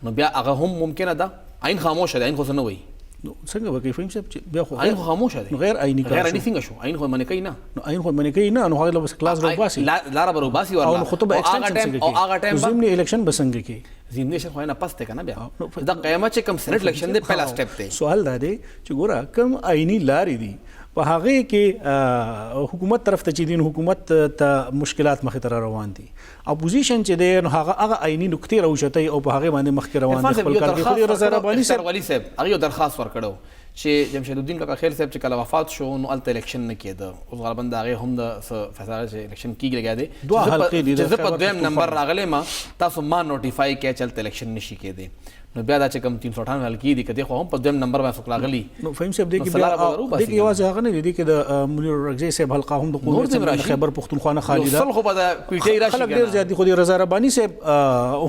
نو بیا هغه هم ممکنه ده آئین خاموش دی آئین خو څه نه وایي نو څنګه وکړي فهم صاحب چې بیا خو آئین خو خاموش دی غیر آئینی غیر آئینی څنګه شو آئین خو منې کوي نه نو آئین خو منې کوي نه نو هغه بس کلاس روباسي لاره به روباسي ورله او خطبه ایکسټنشن او هغه ټایم ضمني الیکشن بسنګ کې ضمني شخص نه پس ته کنه بیا دا قیامت چې کم سېنات الیکشن دی پهلا سټپ دی سوال دا دی چې ګوره کم آئینی لارې دي په هغه کې حکومت طرف ته چې دین حکومت ته مشکلات مخې ته روان دي اپوزیشن چې دی نو هغه آئینی نقطې راوچتای او په هغه باندې مخکې روان دي خپل کار کوي رضا رباني صاحب هغه درخواست ورکړو چې جمشید الدین کاکا خیل صاحب چې کله وفات شو نو الته الیکشن نه کېده اوس غالبا دا هغه هم د فیصله چې الیکشن کیږي لګیا دی دوه حلقې دي چې په دویم نمبر راغلی ما تاسو ما نوټیفای کړئ چې الته الیکشن نشي کېدی نو بیا دا چې کوم 398 حلقې دي کدي خو هم په دویم نمبر باندې فکر راغلی نو فهم صاحب دی کې بیا د کې یوازې هغه نه دي کې د منیر رغزي صاحب حلقه هم د قومي خیبر پختونخوا نه خالي ده خو په دا کوټې راشي خلک ډیر زیات دي خو د رضا رباني صاحب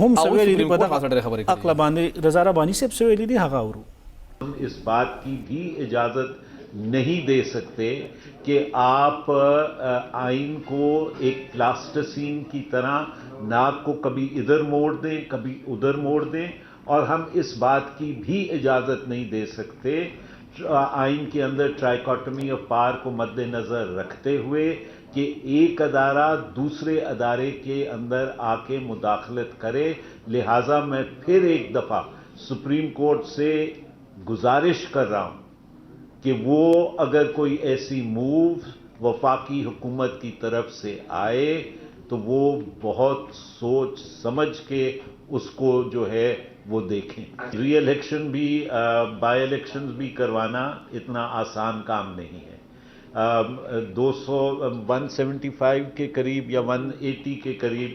هم سویلي دي په دغه عقل باندې رضا رباني صاحب سویلي دي هغه ورو हम इस बात की भी इजाज़त नहीं दे सकते कि आप आइन को एक प्लास्टिसीन की तरह नाक को कभी इधर मोड़ दें कभी उधर मोड़ दें और हम इस बात की भी इजाज़त नहीं दे सकते आइन के अंदर ट्राइकोटमी ऑफ पावर को मद्देनज़र रखते हुए कि एक अदारा दूसरे अदारे के अंदर आके मुदाखलत करे लिहाजा मैं फिर एक दफ़ा सुप्रीम कोर्ट से गुजारिश कर रहा हूँ कि वो अगर कोई ऐसी मूव वफाकी हुकूमत की तरफ से आए तो वो बहुत सोच समझ के उसको जो है वो देखें री इलेक्शन भी बाई इलेक्शंस भी करवाना इतना आसान काम नहीं है 175 के करीब या 180 के करीब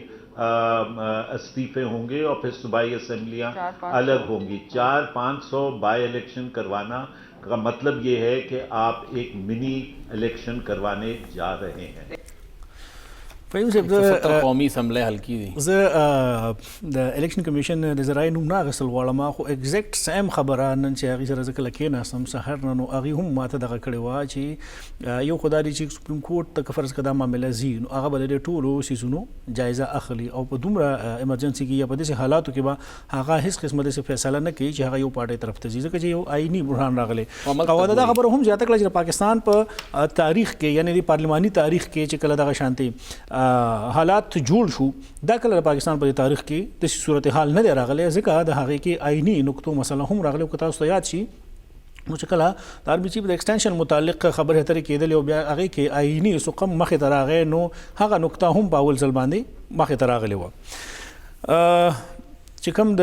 इस्तीफे होंगे और फिर सूबाई असम्बलियाँ अलग होंगी 400-500 बाई इलेक्शन करवाना का मतलब ये है कि आप एक मिनी इलेक्शन करवाने जा रहे हैं فهم صاحب 170 قومي اسمبلی حل کی دي. زه د الیکشن کمیشن د زرای نوم نه غسل غواړم خو ایگزیکټ سیم خبره نن چې هغه سره ځکه لکېناستم سحر نن هغه هم ماته دغه کړی و چې یو خدای چې سپریم کورټ ته فرض کړه معاملې زی نو هغه بل د ټولو سيزونو جایزه اخلي او په دومره ایمرجنسي کې یا په داسې حالاتو کې به هغه هیڅ قسمه د فیصله نه کوي چې هغه یو پارټي طرف ته ځي ځکه چې یو آئینی بحران راغلی او دا خبره هم زیاته کړه چې پاکستان په تاریخ کې یعنی د پارلماني تاریخ کې چې کله دغه شانتي حالات جوړ شو دا کله پاکستان په تاریخ کې د صورتحال نه راغلی ځکه د هغه کې آئینی نقطو مسله هم راغلی او که تاسو ته یاد شي نو چې کله د آر بي سي د ایکسټنشن متعلق خبره اترې کېدلې او بیا هغه کې آئینی سقم مخې ته راغی نو هغه نقطه هم په اول ځل باندې مخې ته راغلی وه چې کوم د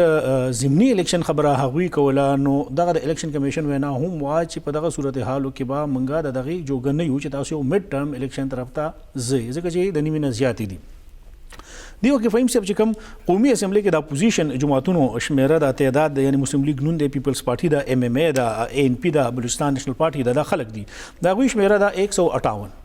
ضمني الیکشن خبره هغوی کوله نو دغه د الیکشن کمیشن وینا هم وا چې په دغه صورتحالو کې به منګه د دغې جوګه نه یو چې تاسو یو میډ ټرم الیکشن طرف ته ځئ ځکه چې د نیمې نه زیاتې دي دی وکه فهم صاحب چې کوم قومي اسمبلی کې د اپوزیشن جماعتونو شمیره د تعداد یعنی مسلم لیگ نون د پیپلز پارټي د ایم ایم ای د اے ان پی د بلوچستان نېشنل پارټي د خلک دي دا غوي شمیره د 158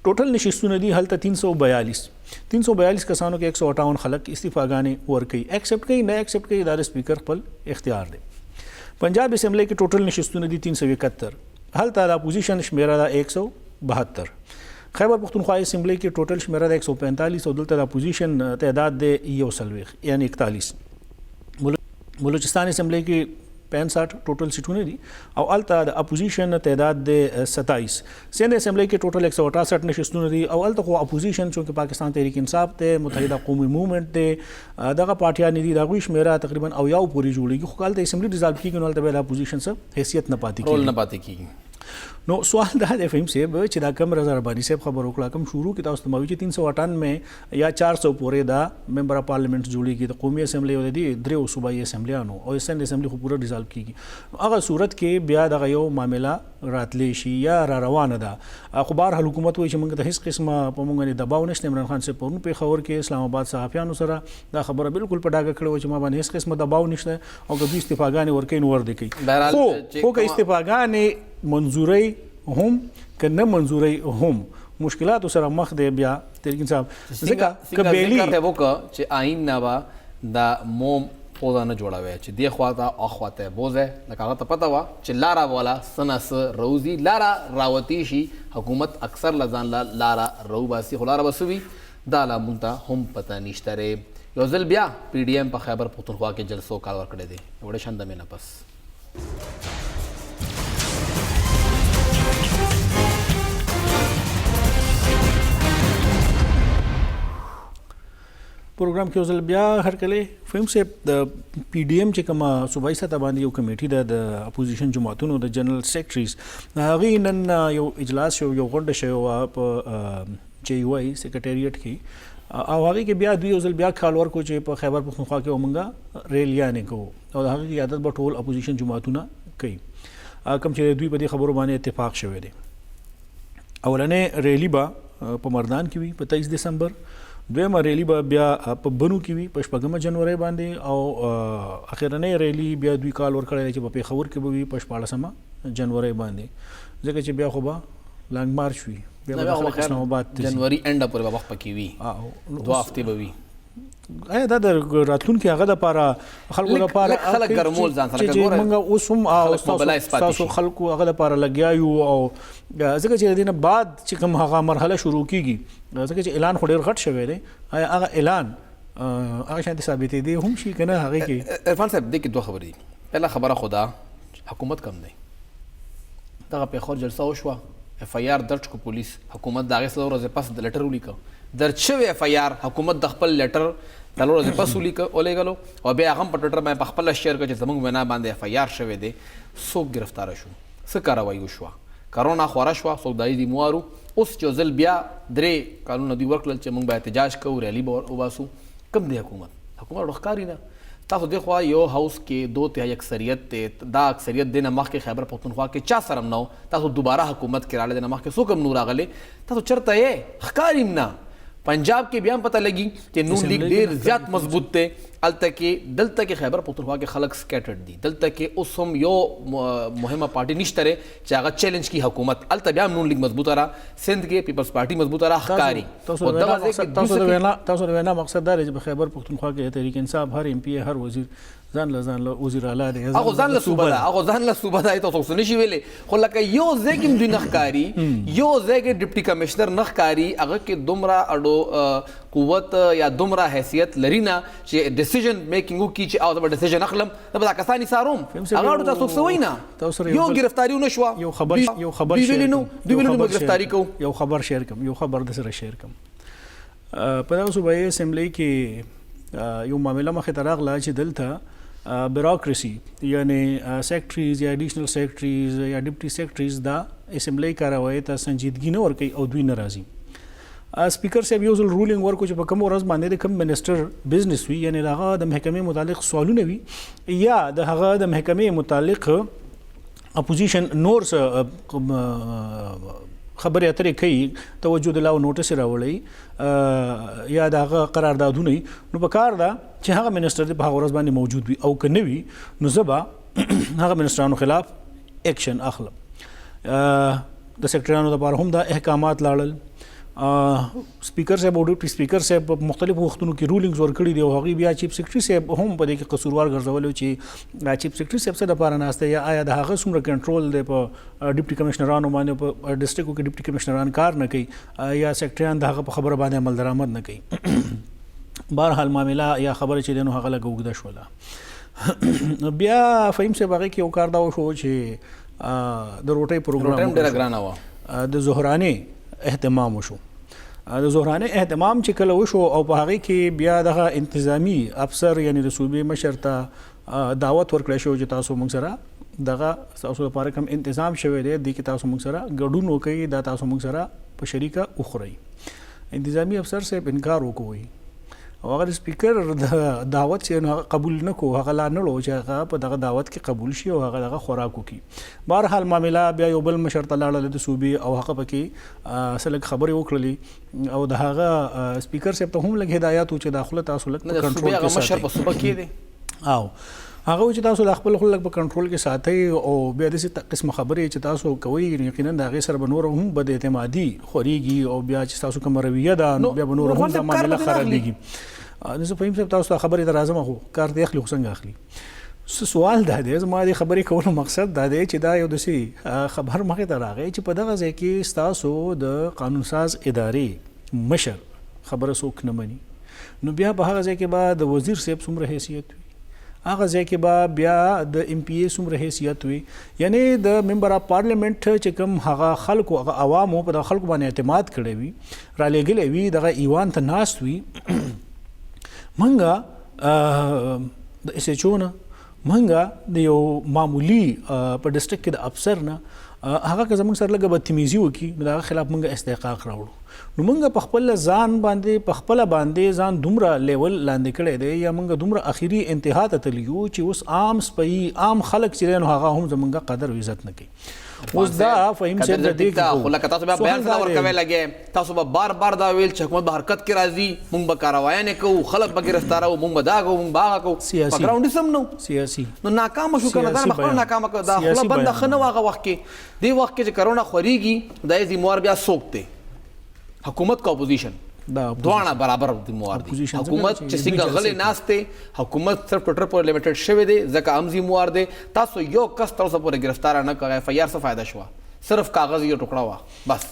ټوټل نشستونه دي هلته 342 کسانو کې 158 خلک استعفاګانې ورکوي ایکسپټ کوي نه ایکسپټ کوي د سپیکر خپل اختیار دی پنجاب اسمبلی کې ټوټل نشستونه دي 371 هلته د اپوزیشن شمیره د 172 خیبر پختونخوا اسمبلی کې ټوټل شمیره د 145 او دلته د اپوزیشن تعداد د 140 یعنی 41 بلوچستان اسمبلی کې 65 ټوټل سیټونه دي او الته د اپوزیشن تعداد د 27 سند اسمبلی کې ټوټل 168 نشستونه دي او الته خو اپوزیشن چې پاکستان تحریک انصاف ته متحده قومي موومنت ته دغه پارټیان دي دغه شمیره تقریبا او یو پوری جوړیږي خو کله اسمبلی ډیزالو کیږي نو الته د اپوزیشن سره حیثیت نه پاتې رول نه پاتې کیږي نو سوال دا د فهم صاحب چې دا کم رضا ربانی صاحب خبر وکړه کم شروع کی تاسو تموي چې 398 یا 400 پورې دا ممبر پارلیمنت جوړیږي د قومي اسمبلی او د درو صوبایي اسمبلیانو او سند اسمبلی خو پورا ډیزالو کیږي هغه صورت کې بیا دغه یو معاملې راتلې شي یا را روانه ده خو بهر حکومت وایي چې موږ ته هیڅ قسمه په موږ نه دباو نشته عمران خان صاحب په خبر کې اسلام آباد صحافیانو سره دا خبره بالکل په ډاګه کړو چې ما باندې هیڅ قسمه دباو نشته او د استعفاګانې ورکې نور دي کوي خو که استعفاګانې منظوري هم کنه منظوري هم مشکلات سره مخ دی بیا ترکین صاحب ځکه کبيلي ته وکړه چې آئین نه با د موم پوزا نه جوړاوي چې دی خواته او خواته بوزه لکه هغه ته پته وا چې لارا والا سنس روزي لارا راوتی شي حکومت اکثر لزان لارا رو باسي خلارا بسوي دا لا مونته هم پته نشته یو ځل بیا پی ډی ایم په خیبر پختونخوا کې جلسو کال ورکړی دی وړه شاند مې نه پس پروګرام کې وزل بیا هر کله فهم صاحب د پی ډی ایم چې کومه صوبایي سطح باندې یو کمیټي ده د اپوزیشن جماعتونو د جنرال سیکریټریز هغه نن یو اجلاس شو یو غونډه شو په جی یو آی سیکریټریټ کې او هغه کې بیا دوی وزل بیا خال ورکو چې په خیبر پختونخوا کې ومنګه ریلیانې کو او هغه کې عادت به ټول اپوزیشن جماعتونه کوي کوم چې دوی په دې خبرو باندې اتفاق شوی دی اولنې ریلی به په مردان کې وي په 23 دسمبر دویمه ریلی به بیا په بنو کې وي په 14 جنوري باندې او اخیرنۍ ریلی بیا دوی کال ورکړی چې په پیښور کې به وي په 14 جنوري باندې ځکه چې بیا خو به لانګ مارچ وي بیا به اسلام آباد جنوري انډ پورې به وخت پکې وي 2 هفته به وي دا د راتلونکي هغه د لپاره خلکو لپاره خلک ګرمول ځان سره کوي موږ اوس هم تاسو خلکو هغه لپاره لګیا یو او ځکه چې دینه بعد چې کوم هغه مرحله شروع کیږي ځکه چې اعلان خو ډیر غټ شوی دی هغه اعلان هغه شانتي ثابتې دی هم شي کنه هغه کې عرفان صاحب دې کې دوه خبرې دي پهلا خبره خدا حکومت کم دی دغه پیښور جلسه وشوه اف آی آر درج کو پولیس حکومت دغه سره ورځ پس د لیټر ولیکو درج شوی اف آی آر حکومت د خپل لیټر د ورځ پس ولیکو ولېګلو او بیا هغه په ټویټر باندې خپل شیر کړ چې زموږ وینا باندې اف آی آر شوی دی څوک گرفتار شو څه کاروایی وشوه کرونا خورا شوه څوک دای دی موارو اوس چې ځل بیا درې قانون دی ورکړل چې موږ به احتجاج کوو ریلی به وباسو کم دی حکومت ښکاری نه تاسو د خو یو هاوس کې 2/3 اکثریت ته دا اکثریت د نمخ کې خیبر پختونخوا کې چا سره نو تاسو دوباره حکومت کې رااله د نمخ کې څوک نور راغله تاسو چرته یې ښکاریم نه पंजाब کې بیا پته لګي چې نون لیگ ډیر زیات مضبوط دی الته کې دلته کې خیبر پختونخوا کې خلک سکیټرډ دي دلته کې اوس هم یو مهمه پارټي نشته لري چې هغه چیلنج کی حکومت الته بیا نون لیگ مضبوطه را سند کې پیپلز پارټي مضبوطه را ښکاری تاسو د وینا مقصد دا دی چې په خیبر پختونخوا کې تحریک انصاف هر ایم پی هر وزیر ځان له وزیر اعلی دی هغه ځان له صوبه ده هغه ځان له صوبه ده تاسو څه نشي ویلې خو لکه یو ځای کې دوی نخکاری یو ځای کې ډیپټي کمشنر نخکاری هغه کې دومره اډو قوت یا دومره حیثیت لري نه چې ډیسیژن میکینګ وکړي چې او دا ډیسیژن اخلم دا به کسانی ساروم هغه اډو تاسو څه وینا یو گرفتاری ونه شو یو خبر گرفتاری کو یو خبر شیر کوم یو خبر د سره شیر کوم په دغه صوبایي اسمبلی کې یو معامله مخې ته راغله چې دلته بیوروکراسي یعنی سیکرټریز یا ایډیشنل سیکرټریز یا ډیپټي سیکرټریز دا اسمبلی کاروي ته سنجیدګي نه ورکوي او دوی ناراضي سپیکر صاحب یو ځل رولینګ ورکو چې په کوم ورځ باندې د کوم منسټر بزنس وي یعنی هغه د محکمې متعلق سوالونه وي یا د هغه د محکمې متعلق اپوزیشن نور خبرې اترې کوي توجه د لاو نوټس راوړي یا د هغه قراردادونه نو په کار ده چې هغه منسټر په هغه ورځ باندې موجود وي او که نه وي نو زه به هغه منسټرانو خلاف اکشن اخلم د سیکرټریانو لپاره هم دا احکامات لاړل سپیکر صاحب او ډیپټي سپیکر صاحب په مختلفو وختونو کې رولینګز ورکړي دي او هغوی بیا چیف سیکرټري صاحب هم په دې کې قصوروار ګرځولي چې چیف سیکرټري صاحب څه دپاره ناسته یا آیا د هغه څومره کنټرول دی په ډیپټي کمشنرانو باندې په ډسټرکټو کې ډیپټي کمشنران کار نه کوي یا سیکرټریان د هغه په خبره باندې عمل درآمد نه کوي بهرحال معامله یا خبره چې دی نو هغه لږ اوږده شوله بیا فهیم صاحب هغې کې یو کار دا وشو چې د روټۍ پروګرام ډېره ګرانه وه د زهرانې اهتمام وشو د زهرانې اهتمام چې کله وشو او په هغې کې بیا دغه انتظامی افسر یعنی د صوبې مشر ته دعوت ورکړی شو چې تاسو موږ سره دغه تاسو لپاره کوم انتظام شوی دی دې کې تاسو موږ سره ګډون وکړئ دا تاسو موږ سره په شریکه وخورئ انتظامی افسر صاحب انکار وکوي او هغه سپیکر د دعوت چې قبول نه کو هغه لا نه لو چې هغه په دغه دعوت کې قبول شي او هغه دغه خوراک وکړي بهرحال معامله بیا یو بل مشر ته لاړله د صوبې او هغه پکې سلک خبرې وکړلې او د هغه سپیکر صاحب ته هم لږ هدایات و چې داخله تاسو لږ په کنټرول کې ساتئ مشر په صوبه کې دی او هغه چې تاسو د خپل خلک په کنټرول کې ساتئ او بیا داسې قسم خبرې چې تاسو کوئ یقینا د هغې سره به نور هم بد اعتمادي خورېږي او بیا چې تاسو کومه رویه ده نو بیا به نور هم دا معامله خرابېږي نو زه فهیم صاحب تاسو ته خبرې ته راځم خو کار دې اخلي خو څنګه اخلي سوال دا دی زما د خبرې کولو مقصد دا دی چې دا یو داسې خبر مخې ته راغی چې په دغه ځای کې ستاسو د قانون ساز ادارې مشر خبره څوک نه مني نو بیا په هغه ځای کې به د وزیر صاحب څومره حیثیت وي هغه ځای کې به بیا د ایم پی ای څومره حیثیت وي یعنی د ممبر اف پارلیمنٹ چې کوم هغه خلکو هغه عوامو په دغه خلکو باندې اعتماد کړی وي رالیږلی وي دغه ایوان ته ناست وي منګه د اس ایچ او نه منګه د یو معمولی په ډسټرکټ کې د افسر نه هغه که زموږ سره لږه بدتمیزي وکړي نو د هغه خلاف موږ استحقاق راوړو نو موږ په خپل ځان باندې په خپله باندې ځان دومره لیول لاندې کړی دی یا موږ دومره اخري انتها ته تللي یو چې اوس عام سپی عام خلک چې دی نو هغه هم زموږ قدر او عزت نه کوي اوس دا فهیم صاحب د دې خو لکه تاسو بیا بیان سره ورکوي لګي تاسو به بار بار دا ویل چې حکومت به حرکت کې راځي موږ به کاروایي نه کوو خلک به ګرفتارو موږ به دا کوو موږ به هغه کوو بکګراونډ سم نو سیاسي نو ناکامه شو کنه دا خپل ناکامه دا خپل بند خنه واغه وخت کې دی وخت کې چې کرونا خوريږي د دې موار بیا سوکته حکومت کا اپوزیشن دوانه برابر د موار دي حکومت چې څنګه غلې ناشته حکومت صرف ټوټر پر لیمیټډ شوی دی ځکه امزي موار دی تاسو یو کس تر اوسه پورې گرفتار نه کړی اف آی آر څه فائدہ شو صرف کاغذ یو ټوکړه وا بس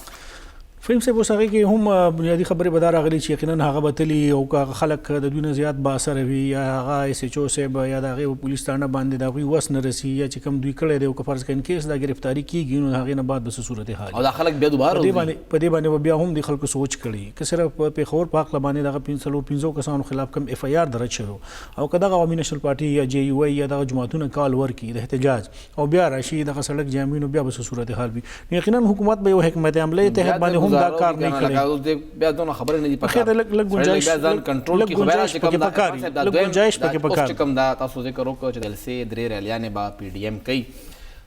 فهیم صاحب اوس هغې کې هم بنیادي خبرې به دا راغلي چې یقینا هغه به تلي او که خلک د دوی نه زیات بااثره وي یا هغه ایس ایچ او صاحب یا د هغې پولیس تاڼه باندې د هغوی وس نه رسي یا چې کوم دوی کړی دی او که فرض کړه انکیس دا ګرفتاري کېږي نو د هغې نه بعد به څه صورتحال او دا خلک بیا دوباره په دې باندې به بیا هم د خلکو سوچ کړي که صرف په پېښور په هکله باندې دغه 5 کسانو خلاف کوم اف آی آر درج شوی او که دغه عوامي نشنل پارټي یا جے یو ای یا دغه جماعتونه کال ورکړي د احتجاج او بیا راشي دغه سړک جامي نو بیا به څه صورتحال وي یقینا حکومت به یو حکمت عملۍ تحت باندې هم دا کار نه کوي بیا دونه خبرې نه دي پکې لږ گنجائش ځان کنټرول کې خبره چې کوم دا لږ گنجائش پکې پکار چې کوم دا تاسو ذکر وکړو چې دلسه درې ریلیانې با پی ډی ایم کوي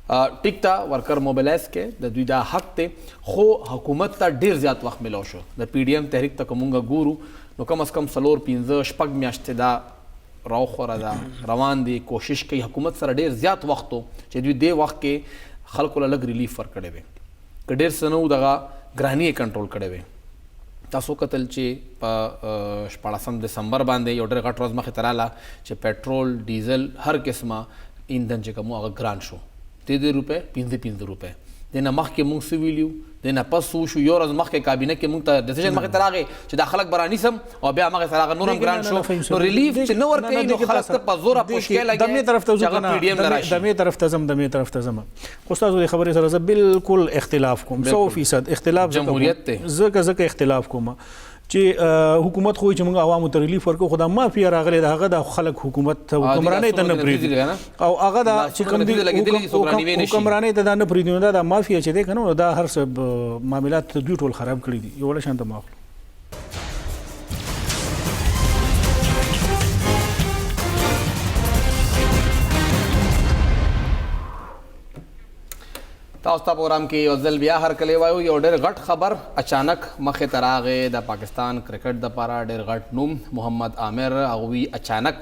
ټیک تا ورکر موبلایز کې د دوی دا حق ته خو حکومت ته ډیر زیات وخت ملو شو د پی ډی ایم تحریک ته کومه ګورو نو کم از کم 4-5 شپږ میاشتې دا راوخوره دا روان دي کوشش کوي حکومت سره ډیر زیات وخت چې دوی دې وخت کې خلکو له لږ ریلیف ورکړي وي که ډیر څه نه و دغه ګراني کنټرول کړی وي تاسو کتل چې په 14 دسمبر باندې یو ډېر غټ ورځ مخې ته راله چې پټرول ډیزل هر قسمه ایندھن چې کوم هغه ګران شو 3 روپے 15 روپے دنه مخکې مونږ څه ویلو دنه پس شو یو ورځ مخکې کابینه کې مونږ ته ډیسیژن مخې ته راغی چې دا خلک برانی سم او بیا مخې ته راغی نورم ګران شو نو ریلیف چې نو ورکوي نو خلک ته په زوره پوښکې لګي دمې طرف ته ځو دمې طرف ته زم خو تاسو د خبرې سره بالکل اختلاف کوم 100% اختلاف جمهوریت ته زکه اختلاف کوم چې حکومت خو چې موږ عوامو ته ریلیف ورکو خو دا مافیا راغلی دا هغه د خلک حکومت حکمرانۍ ته نه پریږدي او هغه دا چې کوم دي حکمرانۍ ته دا نه پریږدي دا مافیا چې دی کنه دا هر څه معاملات دوی ټول خراب کړي دي یو له شانته ماخلو تاسو ته پروګرام کې یو ځل بیا هر کله وایو یو ډېر غټ خبر اچانک مخې ته راغی د پاکستان کرکټ دپاره ډېر غټ نوم محمد عامر هغوی اچانک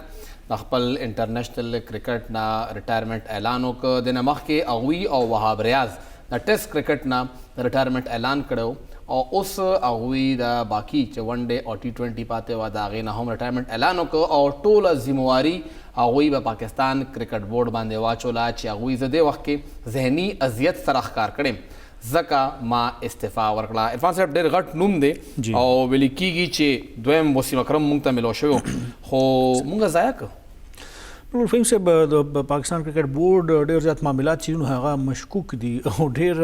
د خپل انټرنیشنل کرکټ نه ریټایرمنټ اعلان وکړ د نه مخکې هغوی او وهاب ریاض د ټیسټ کرکټ نه د ریټایرمنټ اعلان کړی او اوس هغوی د باقي چې ون ډے او T20 پاتې وه د هغې نه هم ریټایرمنټ اعلان وکړ او ټوله ذمواري هغوی به پاکستان کرکټ بورډ باندې واچوله چې هغوی زه دې وخت کې ذهني اذیت سره ښکار کړم ځکه ما استعفا ورکړه عرفان صاحب ډېر غټ نوم دی او ویل کېږي چې دویم وسیم اکرم مونږ ته ملو شوی خو مونږ ضایع کړ نور فهم صاحب د پاکستان کرکټ بورډ ډېر زیات معاملات چې هغه مشکوک دي او ډېر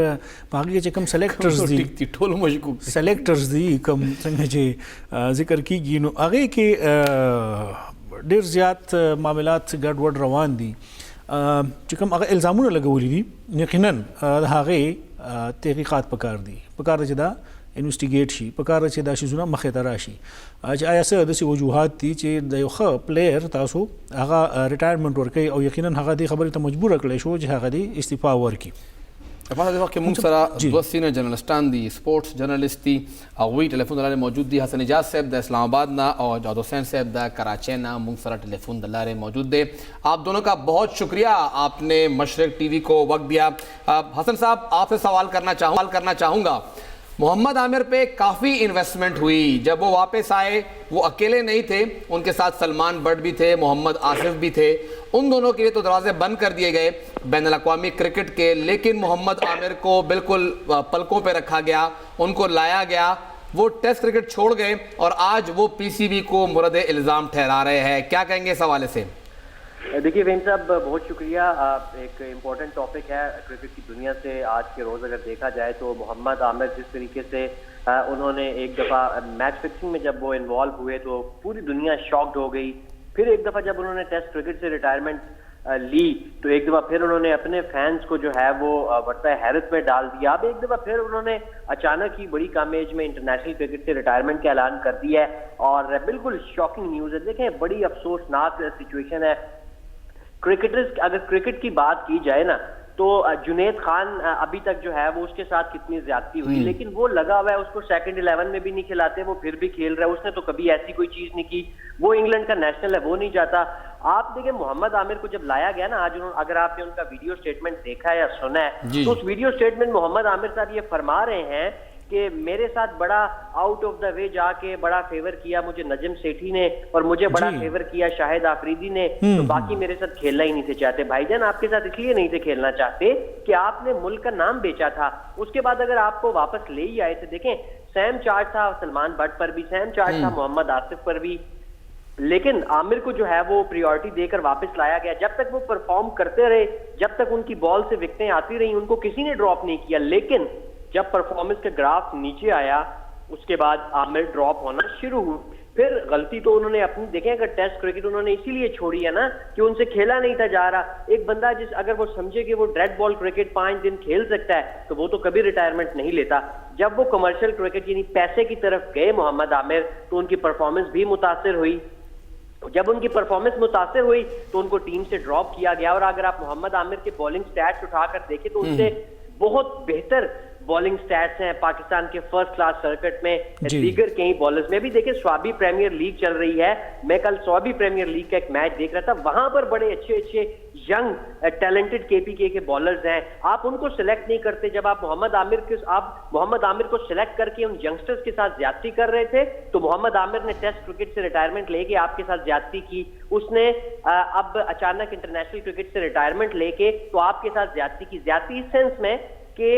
په هغې چې کوم سلیکټرز دي ټول مشکوک سلیکټرز دي کوم څنګه چې ذکر کېږي نو هغې کې ډېر زیات معاملات ګډ وډ روان دي چې کوم هغه الزامونه لګولي دي یقینا د هغې تحقیقات پکار دي پکار دی چې دا انویسټیګیټ شي پکار دی چې دا شیزونه مخې ته راشي چې آیا څه داسې وجوهات دي چې د یو ښه پلیر تاسو هغه ریټایرمنټ ورکوي او یقینا هغه دې خبرې ته مجبوره کړی شو چې هغه دې استعفا ورکړي په دې وخت کې موږ سره دوه سینیئر جرنالستان دي سپورټس جرنالست دي هغوی ټلیفون د لارې موجود دي حسن اجاز صاحب د اسلام آباد نه او جاد حسین صاحب د کراچۍ نه موږ سره ټلیفون د لارې موجود دي آپ دونوں کا بہت شکریہ آپ نے مشرق ٹی وی کو وقت دیا حسن صاحب آپ سے سوال کرنا چاہوں گا محمد عامر پہ کافی انویسٹمنٹ ہوئی جب وہ واپس آئے وہ اکیلے نہیں تھے ان کے ساتھ سلمان بٹ بھی تھے محمد آصف بھی تھے ان دونوں کے لیے تو دروازے بند کر دیے گئے بین الاقوامی کرکٹ کے لیکن محمد عامر کو بالکل پلکوں پہ رکھا گیا ان کو لایا گیا وہ ٹیسٹ کرکٹ چھوڑ گئے اور آج وہ پی سی بی کو مورد الزام ٹھہرا رہے ہیں کیا کہیں گے اس حوالے سے دیکھیے فہیم صاحب بہت شکریہ ایک امپورٹنٹ ٹاپک ہے کرکٹ کی دنیا سے آج کے روز اگر دیکھا جائے تو محمد عامر جس طریقے سے انہوں نے ایک دفعہ میچ فکسنگ میں جب وہ انوالو ہوئے تو پوری دنیا شاکڈ ہو گئی پھر ایک دفعہ جب انہوں نے ٹیسٹ کرکٹ سے ریٹائرمنٹ لی تو ایک دفعہ پھر انہوں نے اپنے فینس کو جو ہے وہ ورثہ حیرت میں ڈال دیا اب ایک دفعہ پھر انہوں نے اچانک ہی بڑی کم ایج میں انٹرنیشنل کرکٹ سے ریٹائرمنٹ کا اعلان کر دیا ہے اور بالکل شاکنگ نیوز ہے دیکھیں بڑی افسوسناک سچویشن ہے کرکٹرز اگر کرکٹ کی بات کی جائے نا تو جنید خان ابھی تک جو ہے وہ اس کے ساتھ کتنی زیادتی ہوئی لیکن وہ لگا ہوا ہے اس کو سیکنڈ 11 میں بھی نہیں کھلاتے وہ پھر بھی کھیل رہا ہے اس نے تو کبھی ایسی کوئی چیز نہیں کی وہ انگلینڈ کا نیشنل ہے وہ نہیں جاتا آپ دیکھیں محمد عامر کو جب لایا گیا نا آج اگر آپ نے ان کا ویڈیو سٹیٹمنٹ دیکھا ہے یا سنا ہے تو اس ویڈیو سٹیٹمنٹ محمد عامر صاحب یہ فرما رہے ہیں کہ میرے ساتھ بڑا آؤٹ آف دا وے جا کے بڑا فیور کیا مجھے نجم سیٹھی نے اور مجھے بڑا فیور کیا شاہد آفریدی نے تو باقی میرے ساتھ کھیلنا ہی نہیں تھے چاہتے بھائی جان آپ کے ساتھ اس لیے نہیں تھے کھیلنا چاہتے کہ آپ نے ملک کا نام بیچا تھا اس کے بعد اگر آپ کو واپس لے ہی آئے تھے دیکھیں سیم چارج تھا سلمان بٹ پر بھی سیم چارج تھا محمد آصف پر بھی لیکن عامر کو جو ہے وہ پریورٹی دے کر واپس لایا گیا جب تک وہ پرفارم کرتے رہے جب تک ان کی بال سے وکٹیں آتی رہی ان کو کسی نے ڈراپ نہیں کیا لیکن جب پرفارمنس کا گراف نیچے آیا اس کے بعد عامر ڈراپ ہونا شروع ہوئی پھر غلطی تو انہوں نے اپنی دیکھیں اگر ٹیسٹ کرکٹ انہوں نے اسی لیے چھوڑی ہے نا کہ ان سے کھیلا نہیں تھا جا رہا ایک بندہ اگر وہ سمجھے کہ وہ ڈریڈ بال کرکٹ 5 دن کھیل سکتا ہے تو وہ تو کبھی ریٹائرمنٹ نہیں لیتا جب وہ کمرشل کرکٹ یعنی پیسے کی طرف گئے محمد عامر تو ان کی پرفارمنس بھی متاثر ہوئی जब उनकी परफॉर्मेंस मुतासिर हुई तो उनको टीम से ड्रॉप किया गया। और अगर आप मोहम्मद आमिर के बॉलिंग स्टैट्स उठाकर देखें तो उनसे बहुत बेहतर बॉलिंग स्टैट्स हैं पाकिस्तान के फर्स्ट क्लास सर्किट में दीगर कई बॉलर्स में भी। देखिए स्वाबी प्रीमियर लीग चल रही है, मैं कल स्वाबी प्रीमियर लीग का एक मैच देख रहा था, वहां पर बड़े अच्छे अच्छे यंग टैलेंटेड केपीके के बॉलर्स हैं, आप उनको सिलेक्ट नहीं करते। जब आप मोहम्मद आमिर को सिलेक्ट करके उन यंगस्टर्स के साथ ज्यादती कर रहे थे तो मोहम्मद आमिर ने टेस्ट क्रिकेट से रिटायरमेंट लेके आपके साथ ज्यादती की। उसने अब अचानक इंटरनेशनल क्रिकेट से रिटायरमेंट लेके तो आपके साथ ज्यादती इस सेंस में कि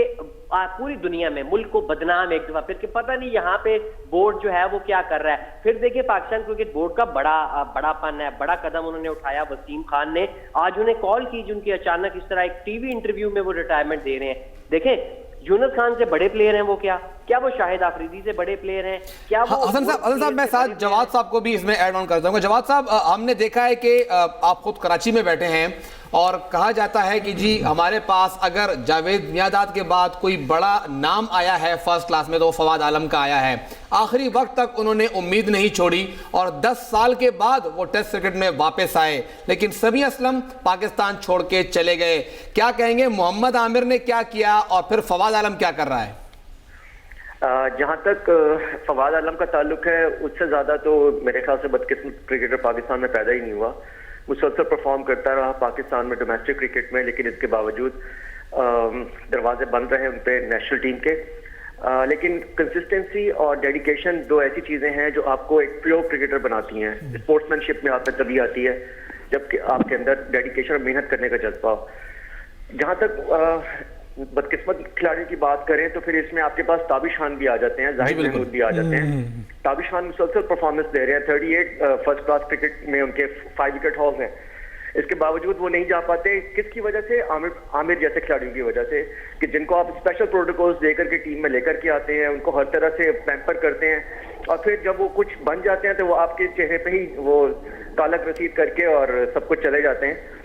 पूरी दुनिया में मुल्क को बदनाम एक दफा फिर कि पता नहीं यहाँ पे बोर्ड जो है वो क्या कर रहा है। फिर देखिए पाकिस्तान क्रिकेट बोर्ड का बड़ापन है, बड़ा कदम उन्होंने उठाया। वसीम खान ने आज उन्हें कॉल की जिनकी अचानक इस तरह एक टीवी इंटरव्यू में वो रिटायरमेंट दे रहे हैं। देखें यूनुस खान से बड़े प्लेयर हैं वो, क्या वो शाहिद आफरीदी से बड़े प्लेयर हैं? क्या वो हसन साहब मैं साथ जवाद साहब को भी इसमें ऐड ऑन करता हूँ। जवाद साहब, हमने देखा है कि आप खुद कराची में बैठे हैं और कहा जाता है कि जी हमारे पास अगर जावेद मियादाद के बाद कोई बड़ा नाम आया है फर्स्ट क्लास में तो फवाद आलम का आया है। आखिरी वक्त तक उन्होंने उम्मीद नहीं छोड़ी और 10 साल के बाद वो टेस्ट क्रिकेट में वापस आए, लेकिन समी असलम पाकिस्तान छोड़ के चले गए। क्या कहेंगे मोहम्मद आमिर ने क्या किया और फिर फवाद आलम क्या कर रहा है? जहां तक फवाद आलम का ताल्लुक है उससे ज्यादा तो मेरे ख्याल से बदकिस्मत क्रिकेटर पाकिस्तान में पैदा ही नहीं हुआ। मुसलसल परफॉर्म करता रहा पाकिस्तान में डोमेस्टिक क्रिकेट में, लेकिन इसके बावजूद दरवाजे बंद रहे उन पे नेशनल टीम के। लेकिन कंसिस्टेंसी और डेडिकेशन दो ऐसी चीजें हैं जो आपको एक प्योर क्रिकेटर बनाती हैं। स्पोर्ट्समैनशिप में आप में तभी आती है जबकि आपके अंदर डेडिकेशन और मेहनत करने का जज्बा हो। जहां तक बदकिस्मत खिलाड़ी की बात करें तो फिर इसमें आपके पास ताबिश खान भी आ जाते हैं, जाहिद महमूद भी आ जाते हैं। ताबिश खान मुसलसल परफॉर्मेंस दे रहे हैं, 38 फर्स्ट क्लास क्रिकेट में उनके 5 विकेट हॉल्स हैं। इसके बावजूद वो नहीं जा पाते, किसकी वजह से? आमिर जैसे खिलाड़ियों की वजह से, कि जिनको आप स्पेशल प्रोटोकॉल्स देकर के टीम में लेकर के आते हैं, उनको हर तरह से पैम्पर करते हैं और फिर जब वो कुछ बन जाते हैं तो वो आपके चेहरे पे ही वो कालक रसीद करके और सब कुछ चले जाते हैं।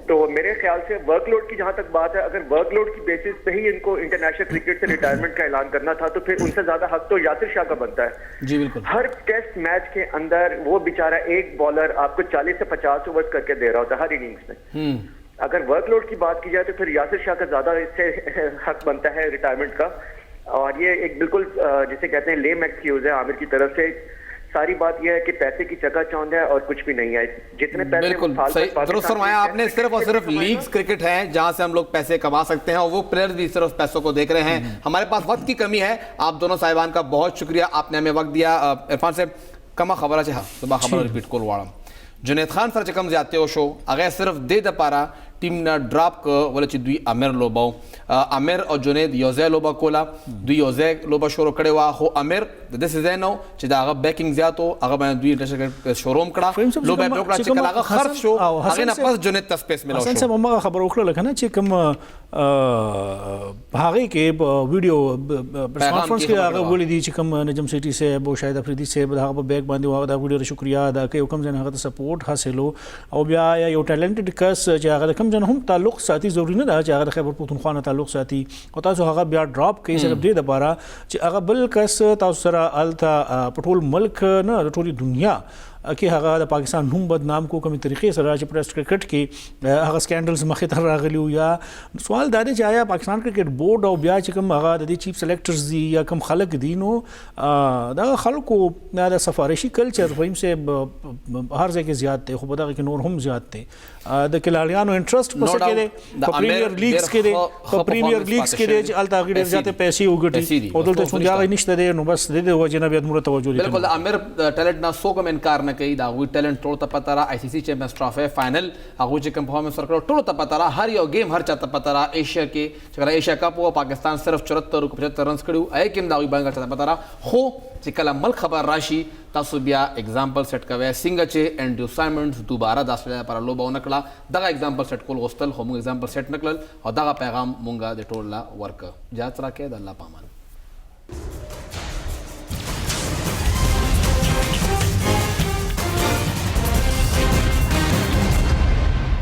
तो मेरे ख्याल से वर्कलोड की जहां तक बात है, अगर वर्कलोड की बेसिस पे ही इनको इंटरनेशनल क्रिकेट से रिटायरमेंट का ऐलान करना था तो फिर उनसे ज्यादा हक तो यासिर शाह का बनता है। जी बिल्कुल। हर टेस्ट मैच के अंदर वो बेचारा एक बॉलर आपको 40 से 50 ओवर्स करके दे रहा होता है हर इनिंग्स में। अगर वर्कलोड की बात की जाए तो फिर यासिर शाह का ज्यादा इससे हक बनता है रिटायरमेंट का। और ये एक बिल्कुल जिसे कहते हैं लेम एक्सक्यूज है आमिर की तरफ से। सारी बात यह है कि पैसे की चकाचौंध है और कुछ भी नहीं है। जितने पैसे बिल्कुल सही दुरुस्त फरमाया आपने। सिर्फ और सिर्फ लीग्स क्रिकेट है जहां से हम लोग पैसे कमा सकते हैं और वो प्लेयर्स भी सिर्फ पैसों को देख रहे हैं। हमारे पास वक्त की कमी है। आप दोनों साहिबान का बहुत शुक्रिया, आपने हमें वक्त दिया। इरफान से कमा खबर है, हाँ सुबह खबर रिपीट को वाड़ा जुनेद खान सर चकम जाते हो शो अगर सिर्फ दे द पारा टीम ना ड्रॉप को बोले दुई आमिर लोबाओ आमिर और जुनेद योजे लोबा कोला दुई योजे लोबा शोरो करे हुआ हो आमिर दिस इज नो चिदा अगर बैकिंग ज्यादा अगर मैं दुई इंटरनेशनल शोरूम कड़ा लोबा ब्रोकरा चिकला अगर खर्च शो अगर ना पास जुनेद तस्पेस मिला हसन से मम्मा खबर उखला लखना चिकम भागे के वीडियो प्रेस कॉन्फ्रेंस के आगे बोली दी चिकम नजम सिटी से वो शायद अफरीदी से धागा बैग बांधे हुआ दा वीडियो शुक्रिया अदा के हुकम जन हगत सपोर्ट हासिलो और बिया यो टैलेंटेड कस चाहे कम जन हम ताल्लुक साथी जरूरी ना चाहे खैबर पख्तूनख्वा ना ताल्लुक साथी और तासो हगा बिया ड्रॉप के सिर्फ दे दबारा च अगर बल कस तासरा अलता पटोल मुल्क ना टोली दुनिया कि हगा पाकिस्तान नूम बदनाम को कमी तरीके से राज टेस्ट क्रिकेट के हगा स्कैंडल्स मखे तर रागलियो या सवाल दादे चाहे पाकिस्तान क्रिकेट बोर्ड और ब्या चकम हगा दे चीफ सेलेक्टर्स दी या कम खलक दीनो दा खलक को ना सफारिशी कल्चर वहीं से हर जगह ज़्यादा खूब बता कि नूर हम ज़्यादा द खिलाड़ियों इंटरेस्ट पस के दे प्रीमियर लीग्स के दे प्रीमियर लीग्स के दे अलता गिर जाते पैसे उगटी और तो सुन जाए निश्चित दे नो बस दे दे वो जनाब अदमुर तवज्जो बिल्कुल आमिर टैलेंट ना सो कम इनकार कई दागुई टैलेंट टोल तपतारा आईसीसी चैंपियंस ट्रॉफी फाइनल आगु जे परफॉर्मेंस सर्कल टोल तपतारा हर यो गेम हर चा तपतारा एशिया के चकरा एशिया कप वो पाकिस्तान सिर्फ 74 को 75 रन कड़ू ए गेम दागुई बांग चा तपतारा हो चिकला मल खबर राशि तासुबिया एग्जांपल सेट कवे सिंगचे एंड्रू साइमंड्स दोबारा दासले पर लोबा नकला दगा एग्जांपल सेट कोल गोस्टल होम एग्जांपल सेट नकल और दगा पैगाम मुंगा दे टोलला वर्क जात्रा के दल्ला पामा